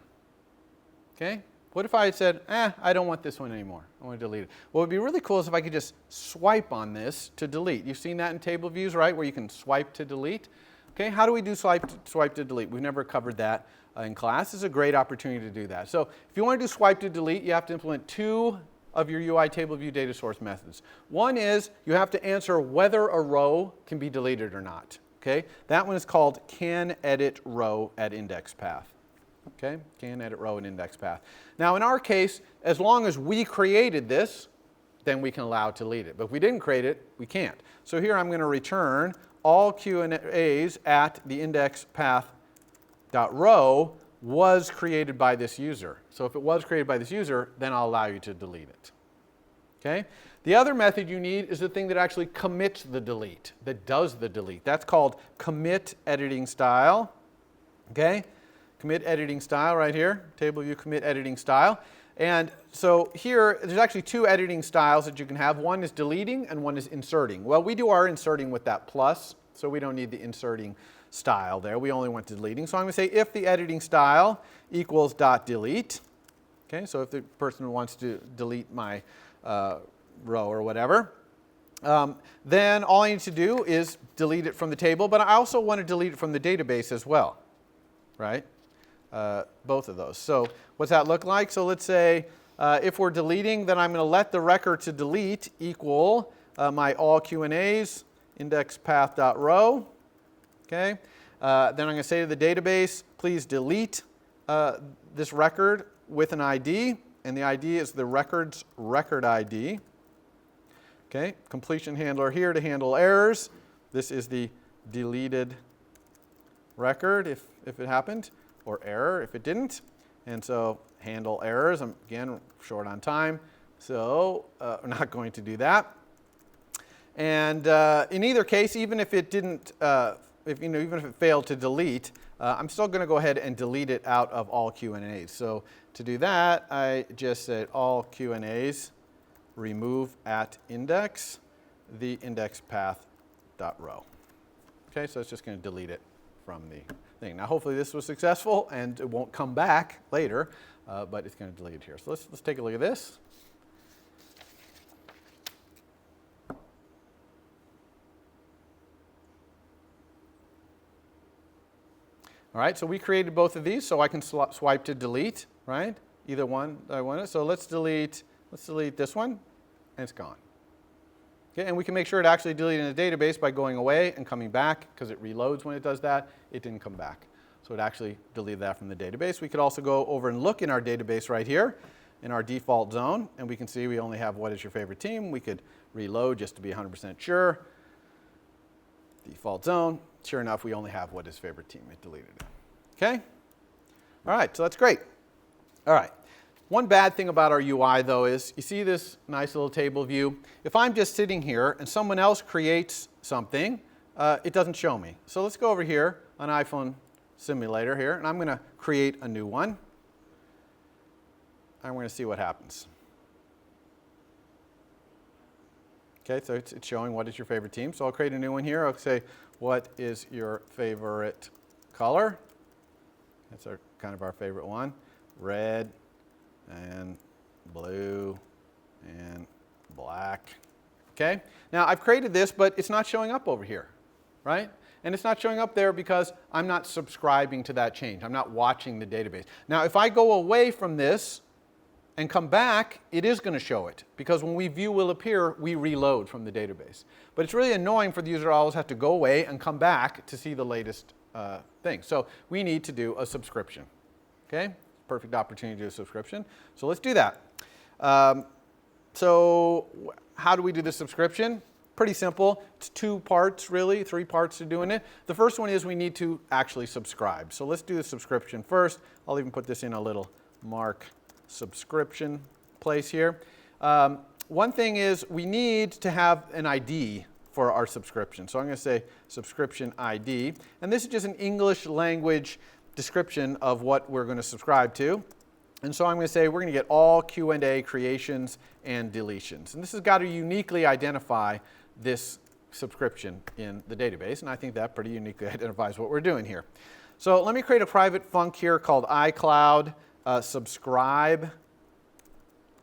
[SPEAKER 2] Okay, what if I had said, I don't want this one anymore. I want to delete it. What would be really cool is if I could just swipe on this to delete. You've seen that in table views, right, where you can swipe to delete. Okay, how do we do swipe to delete? We've never covered that in class. This is a great opportunity to do that. So if you want to do swipe to delete, you have to implement two of your UI table view data source methods. One is you have to answer whether a row can be deleted or not. Okay, that one is called can edit row at index path. Okay, can edit row and index path. Now in our case, as long as we created this, then we can allow it to delete it. But if we didn't create it, we can't. So here I'm going to return all Q&As at the index path.row was created by this user. So if it was created by this user, then I'll allow you to delete it. Okay? The other method you need is the thing that actually commits the delete, that does the delete. That's called commit editing style. Okay? Commit editing style right here, table view commit editing style. And so here, there's actually two editing styles that you can have. One is deleting and one is inserting. Well, we do our inserting with that plus, so we don't need the inserting style there. We only want deleting. So I'm going to say if the editing style equals .delete. Okay, so if the person wants to delete my row or whatever, then all I need to do is delete it from the table, but I also want to delete it from the database as well, right? Both of those. So what's that look like? So let's say if we're deleting, then I'm going to let the record to delete equal my all Q&As index path.row. Okay. Then I'm going to say to the database, please delete this record with an ID, and the ID is the record's record ID. Okay. Completion handler here to handle errors. This is the deleted record if it happened, or error if it didn't. And so handle errors. I'm again short on time, so I'm not going to do that. And in either case, even if it didn't, even if it failed to delete, I'm still going to go ahead and delete it out of all Q&As. So to do that, I just said all Q&As remove at index the index path.row. Okay, so it's just going to delete it from the thing. Now, hopefully this was successful and it won't come back later, but it's going to delete it here. So let's take a look at this. All right, so we created both of these, so I can swipe to delete, right? Either one I want it. So let's delete this one, and it's gone. Okay, and we can make sure it actually deleted in the database by going away and coming back, because it reloads when it does that. It didn't come back. So it actually deleted that from the database. We could also go over and look in our database right here in our default zone, and we can see we only have what is your favorite team. We could reload just to be 100% sure. Default zone. Sure enough, we only have what is favorite team. It deleted it. Okay? All right, so that's great. All right. One bad thing about our UI, though, is you see this nice little table view. If I'm just sitting here and someone else creates something, it doesn't show me. So let's go over here on iPhone Simulator here, and I'm going to create a new one. I'm going to see what happens. Okay, so it's showing what is your favorite team. So I'll create a new one here. I'll say, what is your favorite color? That's kind of our favorite one. Red and blue and black. Okay? Now I've created this, but it's not showing up over here, right? And it's not showing up there because I'm not subscribing to that change. I'm not watching the database. Now if I go away from this and come back, it is going to show it, because when we view will appear, we reload from the database. But it's really annoying for the user to always have to go away and come back to see the latest thing. So we need to do a subscription. Okay? Perfect opportunity to do a subscription. So let's do that. So how do we do the subscription? Pretty simple. It's two parts, really, three parts to doing it. The first one is we need to actually subscribe. So let's do the subscription first. I'll even put this in a little mark subscription place here. One thing is we need to have an ID for our subscription. So I'm going to say subscription ID. And this is just an English language description of what we're going to subscribe to. And so I'm going to say we're going to get all Q&A creations and deletions. And this has got to uniquely identify this subscription in the database. And I think that pretty uniquely identifies what we're doing here. So let me create a private func here called iCloud subscribe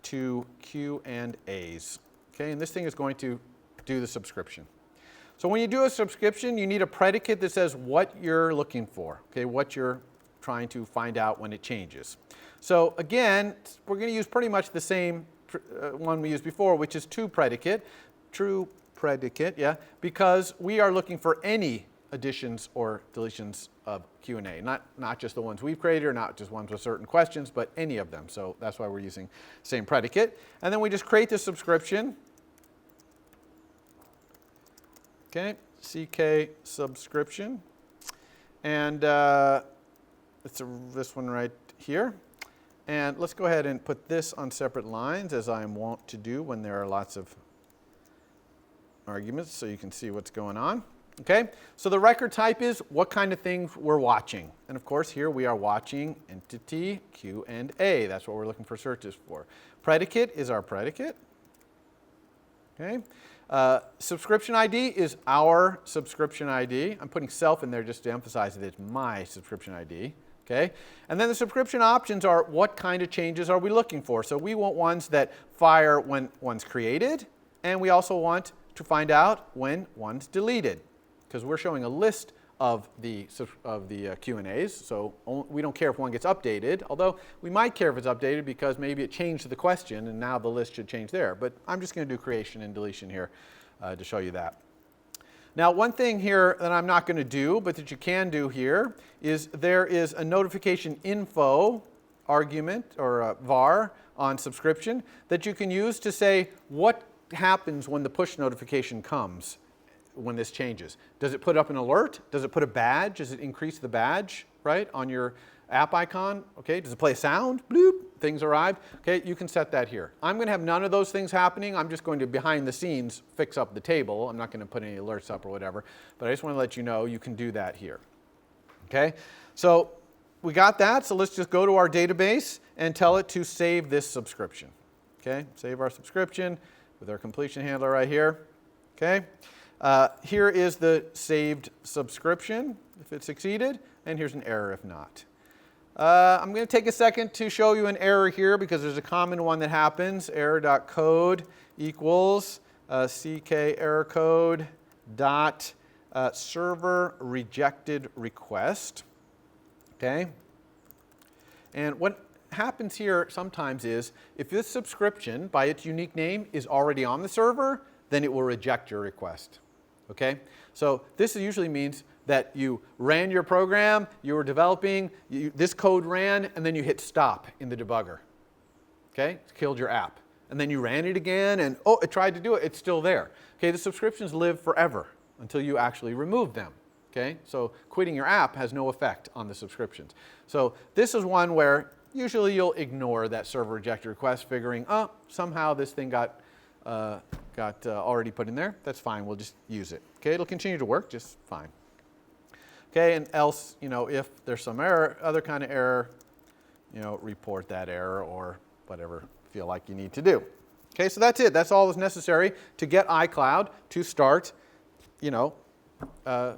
[SPEAKER 2] to Q&As. Okay, and this thing is going to do the subscription. So when you do a subscription, you need a predicate that says what you're looking for, okay, what you're trying to find out when it changes. So again, we're going to use pretty much the same one we used before, which is true predicate, yeah, because we are looking for any additions or deletions of Q&A. Not just the ones we've created or not just ones with certain questions, but any of them. So that's why we're using same predicate. And then we just create the subscription. Okay, CK subscription. And it's this one right here. And let's go ahead and put this on separate lines, as I am wont to do when there are lots of arguments, so you can see what's going on. Okay, so the record type is what kind of things we're watching. And of course, here we are watching entity Q&A. That's what we're looking for searches for. Predicate is our predicate. Okay, subscription ID is our subscription ID. I'm putting self in there just to emphasize that it's my subscription ID. Okay, and then the subscription options are what kind of changes are we looking for. So we want ones that fire when one's created, and we also want to find out when one's deleted, because we're showing a list of the Q&As, so we don't care if one gets updated, although we might care if it's updated because maybe it changed the question and now the list should change there. But I'm just going to do creation and deletion here to show you that. Now, one thing here that I'm not going to do, but that you can do here, is there is a notification info argument, or a var, on subscription that you can use to say what happens when the push notification comes, when this changes. Does it put up an alert? Does it put a badge? Does it increase the badge, right, on your app icon? Okay, does it play a sound? Bloop, things arrived. Okay, you can set that here. I'm going to have none of those things happening. I'm just going to, behind the scenes, fix up the table. I'm not going to put any alerts up or whatever, but I just want to let you know you can do that here. Okay, so we got that, so let's just go to our database and tell it to save this subscription. Okay, save our subscription with our completion handler right here. Okay, here is the saved subscription if it succeeded, and here's an error if not. I'm going to take a second to show you an error here because there's a common one that happens. Error.code equals ck error code dot server rejected request. Okay, and what happens here sometimes is if this subscription by its unique name is already on the server, then it will reject your request. Okay, so this usually means that you ran your program, you were developing, this code ran, and then you hit stop in the debugger. Okay, it killed your app. And then you ran it again, and oh, it tried to do it, it's still there. Okay, the subscriptions live forever until you actually remove them. Okay, so quitting your app has no effect on the subscriptions. So this is one where usually you'll ignore that server rejected request, figuring, oh, somehow this thing got already put in there. That's fine, we'll just use it. Okay, it'll continue to work just fine. Okay, and else, if there's some error, other kind of error, report that error or whatever you feel like you need to do. Okay, so that's it. That's all that's necessary to get iCloud to start,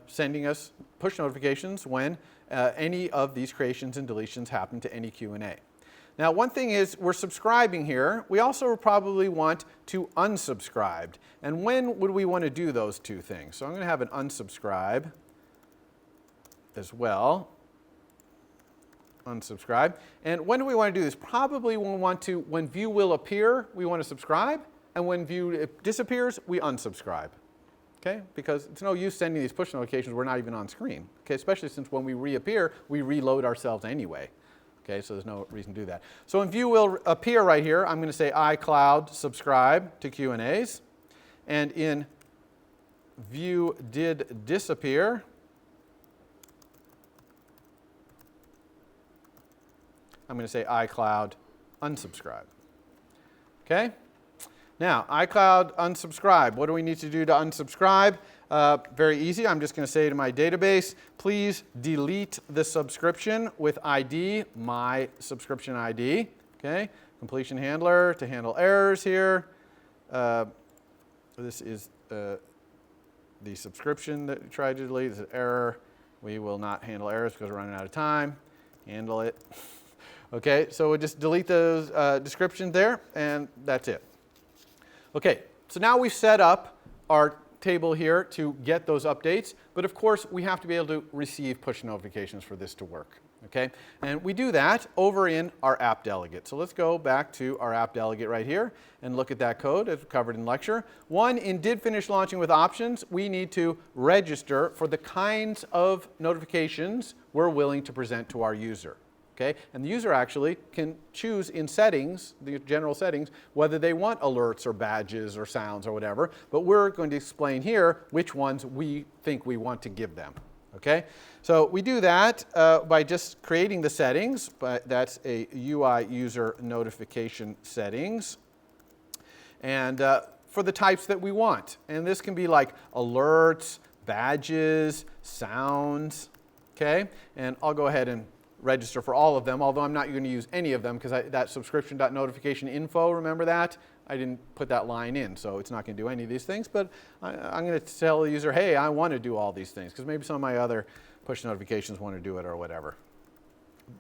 [SPEAKER 2] sending us push notifications when any of these creations and deletions happen to any Q&A. Now, one thing is we're subscribing here. We also probably want to unsubscribe. And when would we want to do those two things? So I'm going to have an unsubscribe as well. Unsubscribe. And when do we want to do this? Probably when view will appear, we want to subscribe. And when view disappears, we unsubscribe. Okay? Because it's no use sending these push notifications, we're not even on screen. Okay? Especially since when we reappear, we reload ourselves anyway. Okay, so there's no reason to do that. So when view will appear right here, I'm going to say iCloud subscribe to Q&As. And in view did disappear, I'm going to say iCloud unsubscribe. Okay? Now, iCloud unsubscribe. What do we need to do to unsubscribe? Very easy. I'm just going to say to my database, please delete the subscription with ID, my subscription ID. Okay? Completion handler to handle errors here. This is the subscription that we tried to delete. This is error. We will not handle errors because we're running out of time. Handle it. Okay, so we'll just delete those descriptions there, and that's it. Okay, so now we've set up our table here to get those updates, but of course we have to be able to receive push notifications for this to work. Okay, and we do that over in our app delegate. So let's go back to our app delegate right here and look at that code as covered in lecture. One, in did finish launching with options, we need to register for the kinds of notifications we're willing to present to our user. Okay, and the user actually can choose in settings, the general settings, whether they want alerts or badges or sounds or whatever, but we're going to explain here which ones we think we want to give them. Okay, so we do that by just creating the settings, but that's a UI user notification settings, and for the types that we want. And this can be like alerts, badges, sounds, okay? And I'll go ahead and register for all of them, although I'm not going to use any of them because that subscription.notification.info, remember that? I didn't put that line in, so it's not going to do any of these things, but I'm going to tell the user, hey, I want to do all these things, because maybe some of my other push notifications want to do it or whatever.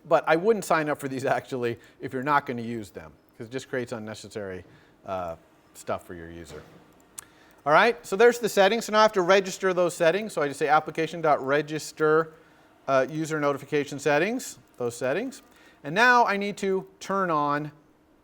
[SPEAKER 2] But I wouldn't sign up for these actually if you're not going to use them, because it just creates unnecessary stuff for your user. All right, so there's the settings. So now I have to register those settings. So I just say application.register user notification settings, those settings. And now I need to turn on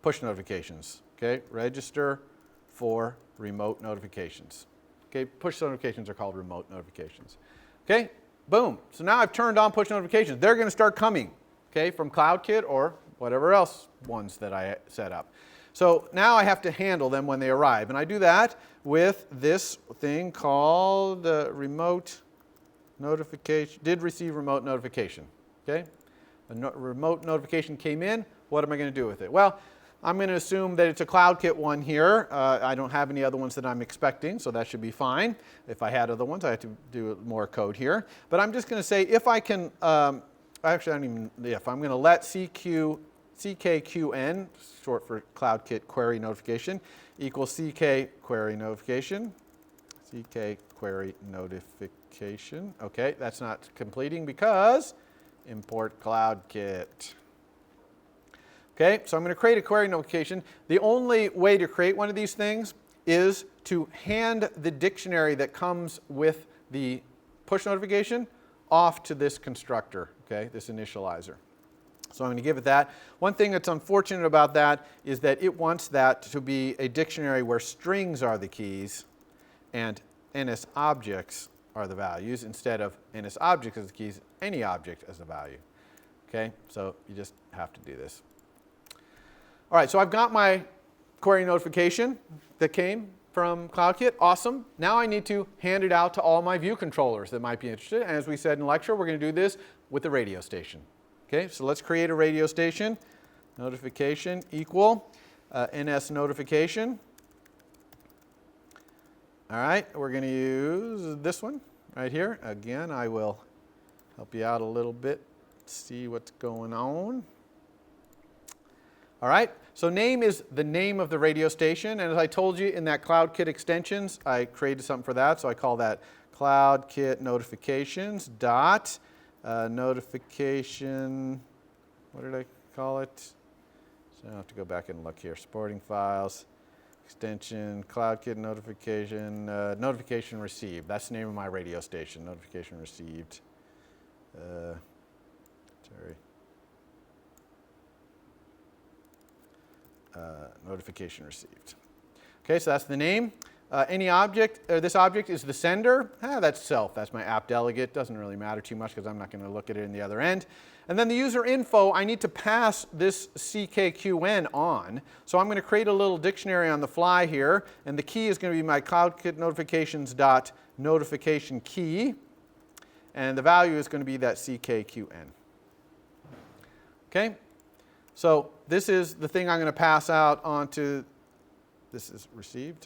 [SPEAKER 2] push notifications. Okay, register for remote notifications. Okay, push notifications are called remote notifications. Okay, boom. So now I've turned on push notifications. They're going to start coming, okay, from CloudKit or whatever else ones that I set up. So now I have to handle them when they arrive. And I do that with this thing called remote notification, did receive remote notification. Okay, a remote notification came in. What am I going to do with it? Well, I'm going to assume that it's a CloudKit one here. I don't have any other ones that I'm expecting, so that should be fine. If I had other ones, I have to do more code here. But I'm just going to say if I can, actually I don't even, if I'm going to let CKQN, short for CloudKit query notification, equals CK query notification. CK query notification. Okay, that's not completing because import CloudKit. Okay, so I'm going to create a query notification. The only way to create one of these things is to hand the dictionary that comes with the push notification off to this constructor, okay, this initializer. So I'm going to give it that. One thing that's unfortunate about that is that it wants that to be a dictionary where strings are the keys and NS objects are the values instead of NS objects as the keys, any object as a value. Okay, so you just have to do this. All right, so I've got my query notification that came from CloudKit. Awesome. Now I need to hand it out to all my view controllers that might be interested. And as we said in lecture, we're going to do this with the radio station. Okay, so let's create a radio station. Notification equal NS notification. All right, we're going to use this one right here. Again, I will help you out a little bit, see what's going on. All right, so name is the name of the radio station, and as I told you in that CloudKit extensions, I created something for that, so I call that CloudKit notifications dot notification, what did I call it? So I have to go back and look here. Supporting files, extension, CloudKit notification, notification received. That's the name of my radio station, notification received. Sorry. Notification received. Okay, so that's the name. Any object, this object is the sender. That's self, that's my app delegate. Doesn't really matter too much because I'm not going to look at it in the other end. And then the user info, I need to pass this CKQN on. So I'm going to create a little dictionary on the fly here. And the key is going to be my CloudKit notifications dot notification key. And the value is going to be that CKQN. Okay? So this is the thing I'm going to pass out onto, this is received.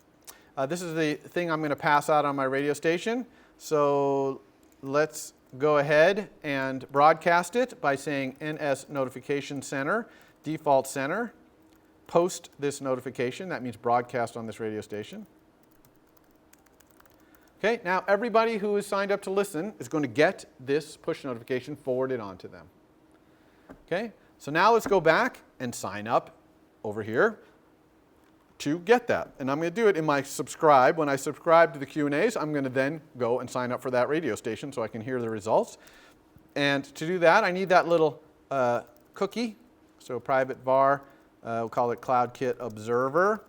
[SPEAKER 2] This is the thing I'm going to pass out on my radio station. So let's go ahead and broadcast it by saying NS notification center, default center, post this notification. That means broadcast on this radio station. Okay, now everybody who is signed up to listen is going to get this push notification forwarded on to them. Okay, so now let's go back and sign up over here to get that. And I'm going to do it in my subscribe. When I subscribe to the Q&As, I'm going to then go and sign up for that radio station so I can hear the results. And to do that, I need that little cookie. So private var, we'll call it CloudKit Observer.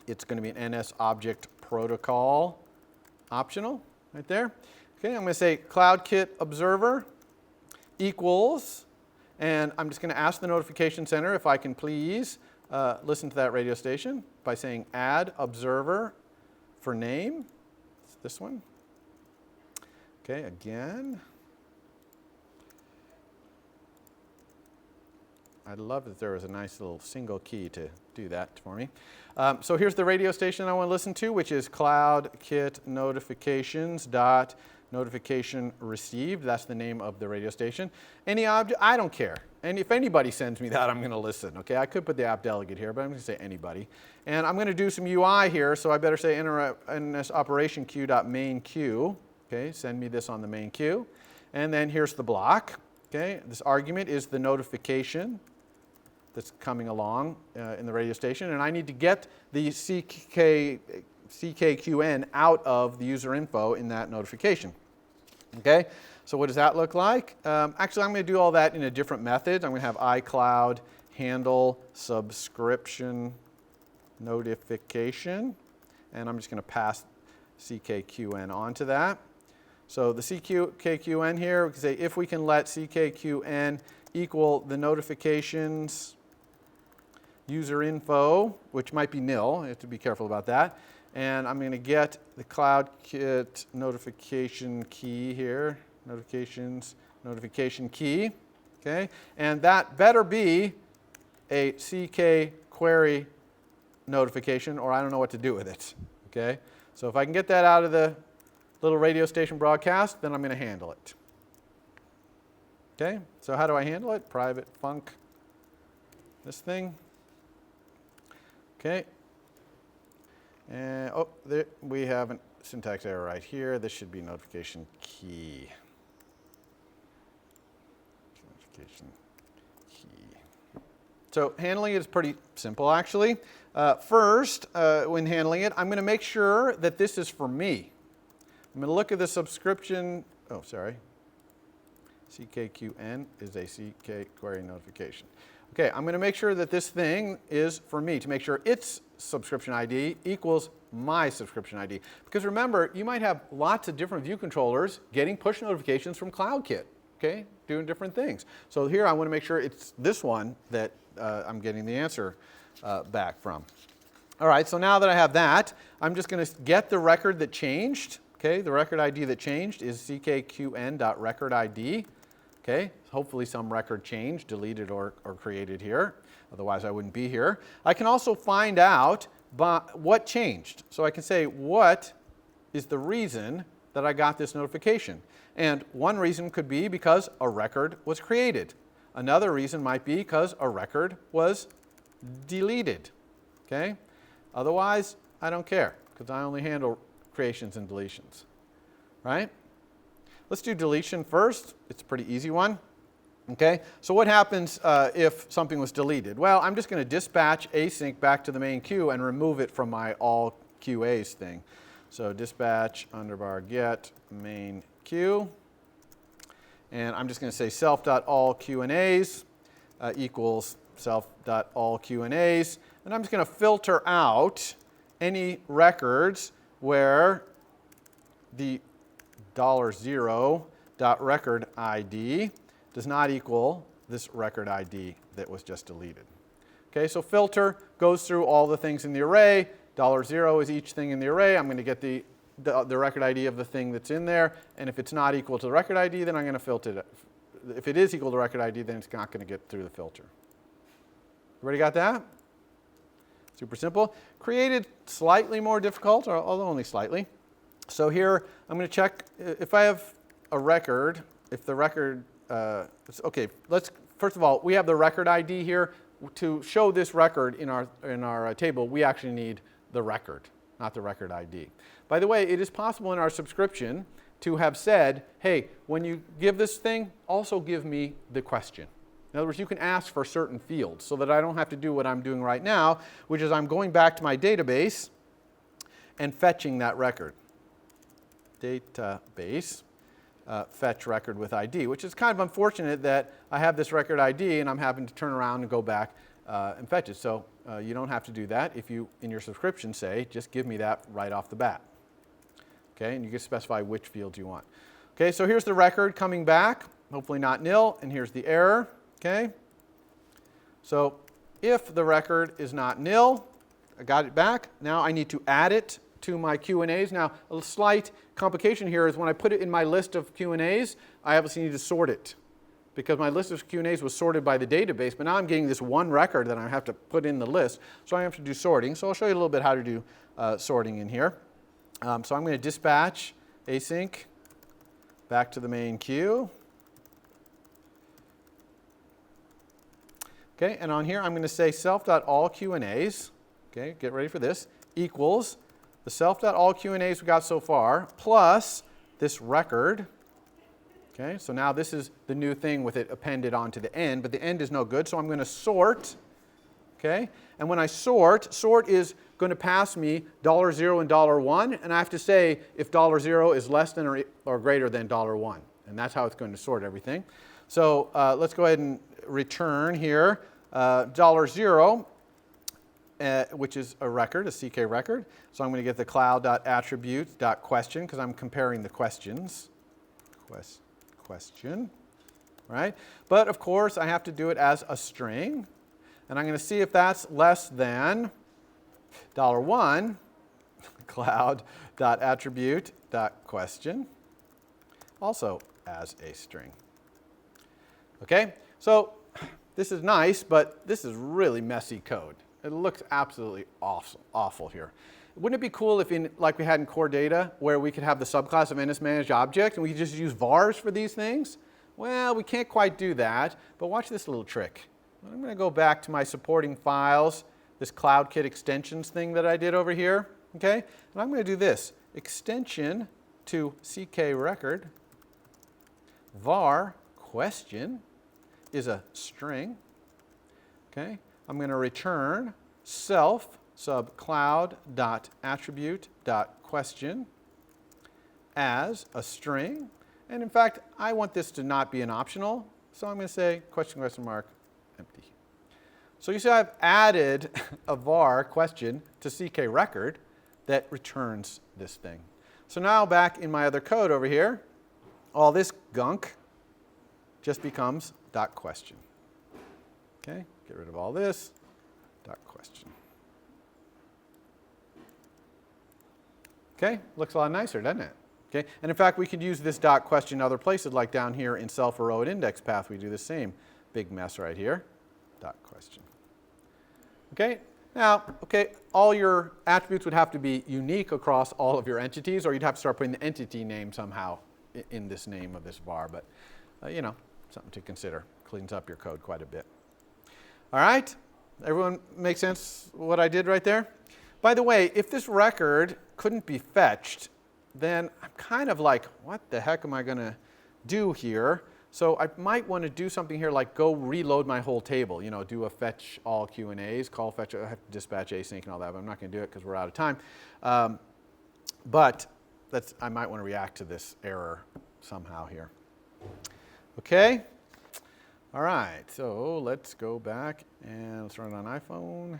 [SPEAKER 2] It's going to be an NS Object Protocol optional right there. Okay, I'm going to say CloudKit Observer equals, and I'm just going to ask the notification center if I can please listen to that radio station by saying add observer for name. It's this one. Okay, again. I'd love if there was a nice little single key to do that for me. So here's the radio station I want to listen to, which is CloudKit Notifications dot notification received. That's the name of the radio station. Any object, I don't care. And if anybody sends me that, I'm going to listen. Okay, I could put the app delegate here, but I'm going to say anybody. And I'm going to do some UI here, so I better say NS operation queue dot main queue. Okay, send me this on the main queue. And then here's the block. Okay, this argument is the notification that's coming along in the radio station, and I need to get the CKQN out of the user info in that notification. Okay, so what does that look like? Actually, I'm going to do all that in a different method. I'm going to have iCloud handle subscription notification, and I'm just going to pass CKQN onto that. So the CKQN here, we can say if we can let CKQN equal the notifications user info, which might be nil. You have to be careful about that. And I'm going to get the CloudKit notification key here, notification key. Okay, and that better be a CK query notification, or I don't know what to do with it. Okay, so if I can get that out of the little radio station broadcast, then I'm going to handle it. Okay, so how do I handle it? Private func, this thing. Okay, and oh, there, we have a syntax error right here. This should be notification key. Notification key. So handling it is pretty simple, actually. First, when handling it, I'm going to make sure that this is for me. I'm going to look at the subscription. Oh, sorry. CKQN is a CK query notification. Okay, I'm going to make sure that this thing is for me, to make sure its subscription ID equals my subscription ID. Because remember, you might have lots of different view controllers getting push notifications from CloudKit, okay, doing different things. So here I want to make sure it's this one that I'm getting the answer back from. All right, so now that I have that, I'm just going to get the record that changed. Okay, the record ID that changed is ckqn.recordID. Okay, hopefully some record changed, deleted or created here. Otherwise, I wouldn't be here. I can also find out what changed. So I can say, what is the reason that I got this notification? And one reason could be because a record was created. Another reason might be because a record was deleted. Okay? Otherwise, I don't care, because I only handle creations and deletions. Right? Let's do deletion first. It's a pretty easy one. Okay, so what happens if something was deleted? Well, I'm just going to dispatch async back to the main queue and remove it from my all QAs thing. So dispatch _get main queue. And I'm just going to say self.allQNAs equals self.allQNAs. And I'm just going to filter out any records where the $0.record_ID does not equal this record ID that was just deleted. Okay, so filter goes through all the things in the array. $0 is each thing in the array. I'm going to get the record ID of the thing that's in there. And if it's not equal to the record ID, then I'm going to filter it. If it is equal to record ID, then it's not going to get through the filter. Everybody got that? Super simple. Created slightly more difficult, although only slightly. So here, I'm going to check if I have a record, if the record, okay, first of all, we have the record ID here. To show this record in our table, we actually need the record, not the record ID. By the way, it is possible in our subscription to have said, hey, when you give this thing, also give me the question. In other words, you can ask for certain fields so that I don't have to do what I'm doing right now, which is I'm going back to my database and fetching that record. Database. fetch record with ID, which is kind of unfortunate that I have this record ID and I'm having to turn around and go back and fetch it. So you don't have to do that if you, in your subscription, say, just give me that right off the bat. Okay, and you can specify which fields you want. Okay, so here's the record coming back, hopefully not nil, and here's the error. Okay, so if the record is not nil, I got it back. Now I need to add it to my Q&As. Now, a slight complication here is when I put it in my list of Q&As, I obviously need to sort it because my list of Q&As was sorted by the database, but now I'm getting this one record that I have to put in the list, so I have to do sorting. So I'll show you a little bit how to do sorting in here. So I'm going to dispatch async back to the main queue. Okay, and on here I'm going to say self.allQNAs, okay, get ready for this, equals the self.allQNAs we got so far plus this record. Okay, so now this is the new thing with it appended onto the end, but the end is no good, so I'm going to sort. Okay, and when I sort is going to pass me $0 and $1, and I have to say if $0 is less than or greater than $1, and that's how it's going to sort everything. So let's go ahead and return here $0, which is a record, a CK record. So I'm going to get the cloud.attribute.question because I'm comparing the questions. Question, right? But of course, I have to do it as a string. And I'm going to see if that's less than $1, cloud.attribute.question, also as a string. Okay, so this is nice, but this is really messy code. It looks absolutely awful here. Wouldn't it be cool if, like we had in core data, where we could have the subclass of NSManaged object and we could just use vars for these things? Well, we can't quite do that, but watch this little trick. I'm going to go back to my supporting files, this CloudKit extensions thing that I did over here, okay? And I'm going to do this, extension to CK record, var question is a string, okay? I'm going to return self sub cloud.attribute.question as a string. And in fact, I want this to not be an optional, so I'm going to say question mark empty. So you see I've added a var question to CK record that returns this thing. So now back in my other code over here, all this gunk just becomes dot question. Okay, get rid of all this, dot question. Okay, looks a lot nicer, doesn't it? Okay, and in fact, we could use this dot question in other places, like down here in self or row at index path, we do the same big mess right here, dot question. Okay, now, okay, all your attributes would have to be unique across all of your entities, or you'd have to start putting the entity name somehow in this name of this var, but you know, something to consider. Cleans up your code quite a bit. All right, everyone make sense what I did right there? By the way, if this record couldn't be fetched, then I'm kind of like, what the heck am I going to do here? So I might want to do something here like go reload my whole table, you know, do a fetch all Q&As, call fetch, I have to dispatch async and all that, but I'm not going to do it because we're out of time. But I might want to react to this error somehow here. Okay. All right, so let's go back and let's run it on iPhone.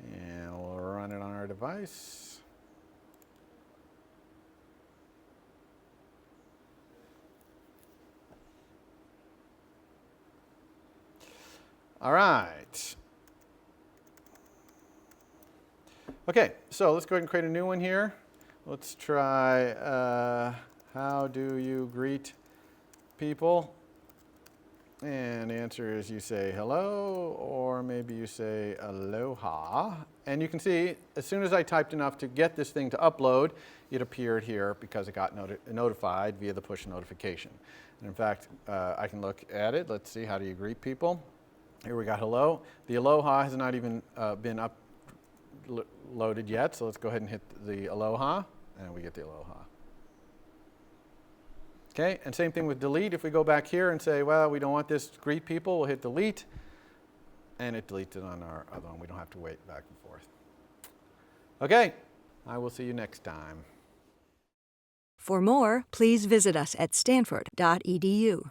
[SPEAKER 2] And we'll run it on our device. All right. Okay, so let's go ahead and create a new one here. Let's try how do you greet people? And the answer is you say hello, or maybe you say aloha. And you can see, as soon as I typed enough to get this thing to upload, it appeared here because it got notified via the push notification. And in fact, I can look at it. Let's see, how do you greet people? Here we got hello. The aloha has not even been uploaded yet, so let's go ahead and hit the aloha, and we get the aloha. Okay, and same thing with delete. If we go back here and say, well, we don't want this to greet people, we'll hit delete, and it deletes it on our other one. We don't have to wait back and forth. Okay, I will see you next time.
[SPEAKER 1] For more, please visit us at stanford.edu.